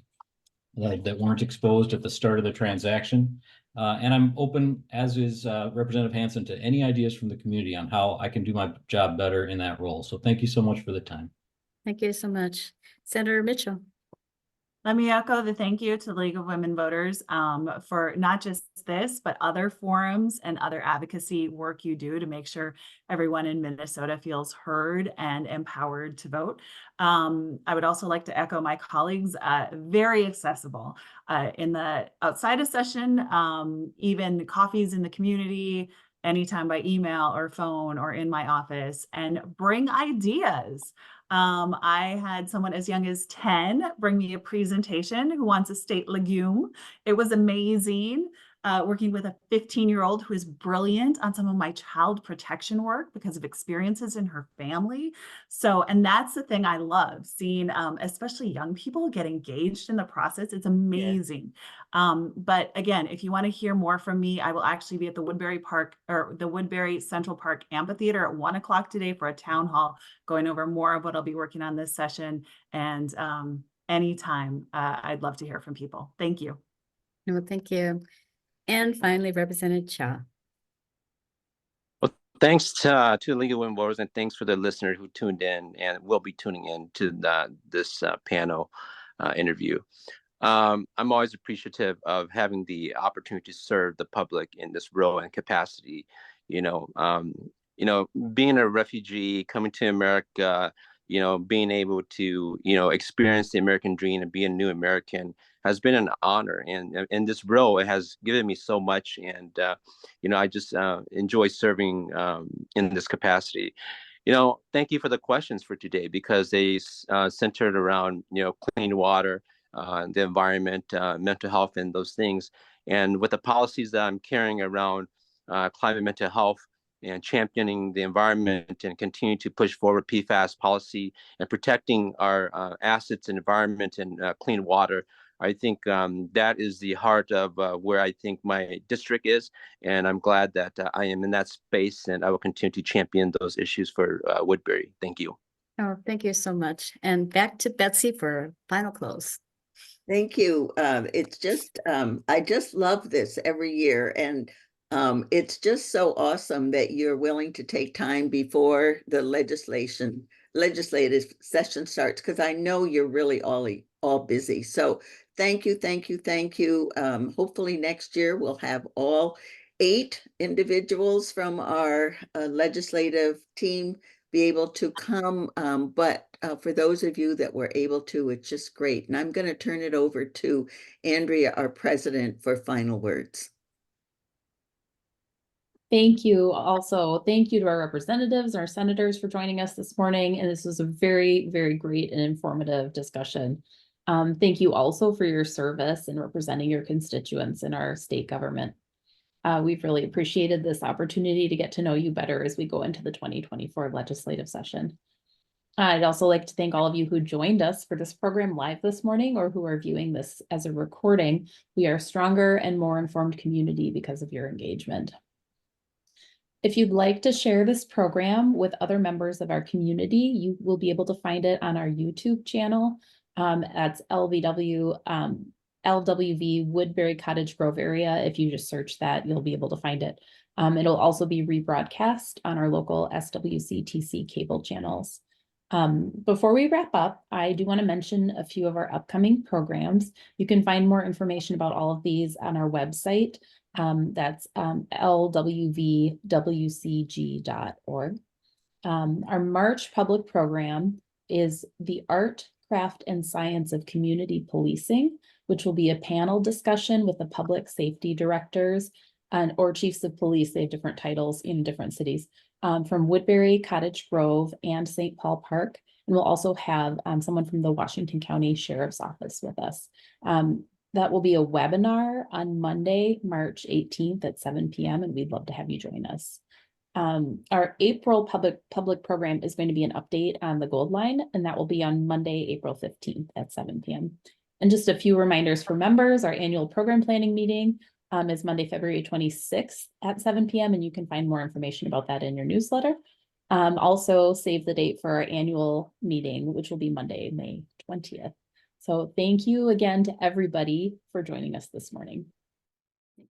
that weren't exposed at the start of the transaction. And I'm open, as is Representative Hanson, to any ideas from the community on how I can do my job better in that role. So thank you so much for the time. Thank you so much. Senator Mitchell. Let me echo the thank you to the League of Women Voters for not just this, but other forums and other advocacy work you do to make sure everyone in Minnesota feels heard and empowered to vote. I would also like to echo my colleagues, very accessible in the outside of session, even coffees in the community, anytime by email or phone or in my office, and bring ideas. I had someone as young as 10 bring me a presentation who wants a state legume. It was amazing. Working with a 15-year-old who is brilliant on some of my child protection work because of experiences in her family. So, and that's the thing I love, seeing especially young people get engaged in the process. It's amazing. Yeah. But again, if you want to hear more from me, I will actually be at the Woodbury Park or the Woodbury Central Park Amphitheater at 1 o'clock today for a town hall, going over more of what I'll be working on this session. And anytime, I'd love to hear from people. Thank you. No, thank you. And finally, Representative Cha. Well, thanks to the League of Women Voters, and thanks for the listeners who tuned in and will be tuning in to this panel interview. I'm always appreciative of having the opportunity to serve the public in this role and capacity. Being a refugee, coming to America, being able to, experience the American dream and be a new American has been an honor. And in this role, it has given me so much. And, I just enjoy serving in this capacity. Thank you for the questions for today, because they centered around, clean water, the environment, mental health, and those things. And with the policies that I'm carrying around climate, mental health, and championing the environment, and continue to push forward PFAS policy and protecting our assets and environment and clean water, I think that is the heart of where I think my district is. And I'm glad that I am in that space, and I will continue to champion those issues for Woodbury. Thank you. Oh, thank you so much. And back to Betsy for final close. Thank you. It's just, I just love this every year. And it's just so awesome that you're willing to take time before the legislative session starts, because I know you're really all busy. So thank you, thank you, thank you. Hopefully next year we'll have all 8 individuals from our legislative team be able to come. But for those of you that were able to, it's just great. And I'm going to turn it over to Andrea, our president, for final words. Thank you. Also, thank you to our representatives, our senators for joining us this morning. And this was a very, very great and informative discussion. Thank you also for your service and representing your constituents in our state government. We've really appreciated this opportunity to get to know you better as we go into the 2024 legislative session. I'd also like to thank all of you who joined us for this program live this morning, or who are viewing this as a recording. We are a stronger and more informed community because of your engagement. If you'd like to share this program with other members of our community, you will be able to find it on our YouTube channel. That's LWV Woodbury Cottage Grove area. If you just search that, you'll be able to find it. It'll also be rebroadcast on our local SWCTC cable channels. Before we wrap up, I do want to mention a few of our upcoming programs. You can find more information about all of these on our website. That's lwvwcg.org. Our March public program is the Art, Craft, and Science of Community Policing, which will be a panel discussion with the public safety directors or chiefs of police. They have different titles in different cities, from Woodbury, Cottage Grove, and St. Paul Park. And we'll also have someone from the Washington County Sheriff's Office with us. That will be a webinar on Monday, March 18th at 7 p.m. and we'd love to have you join us. Our April public program is going to be an update on the Gold Line, and that will be on Monday, April 15th at 7 p.m. And just a few reminders for members, our annual program planning meeting is Monday, February 26th at 7 p.m. and you can find more information about that in your newsletter. Also save the date for our annual meeting, which will be Monday, May 20th. So thank you again to everybody for joining us this morning.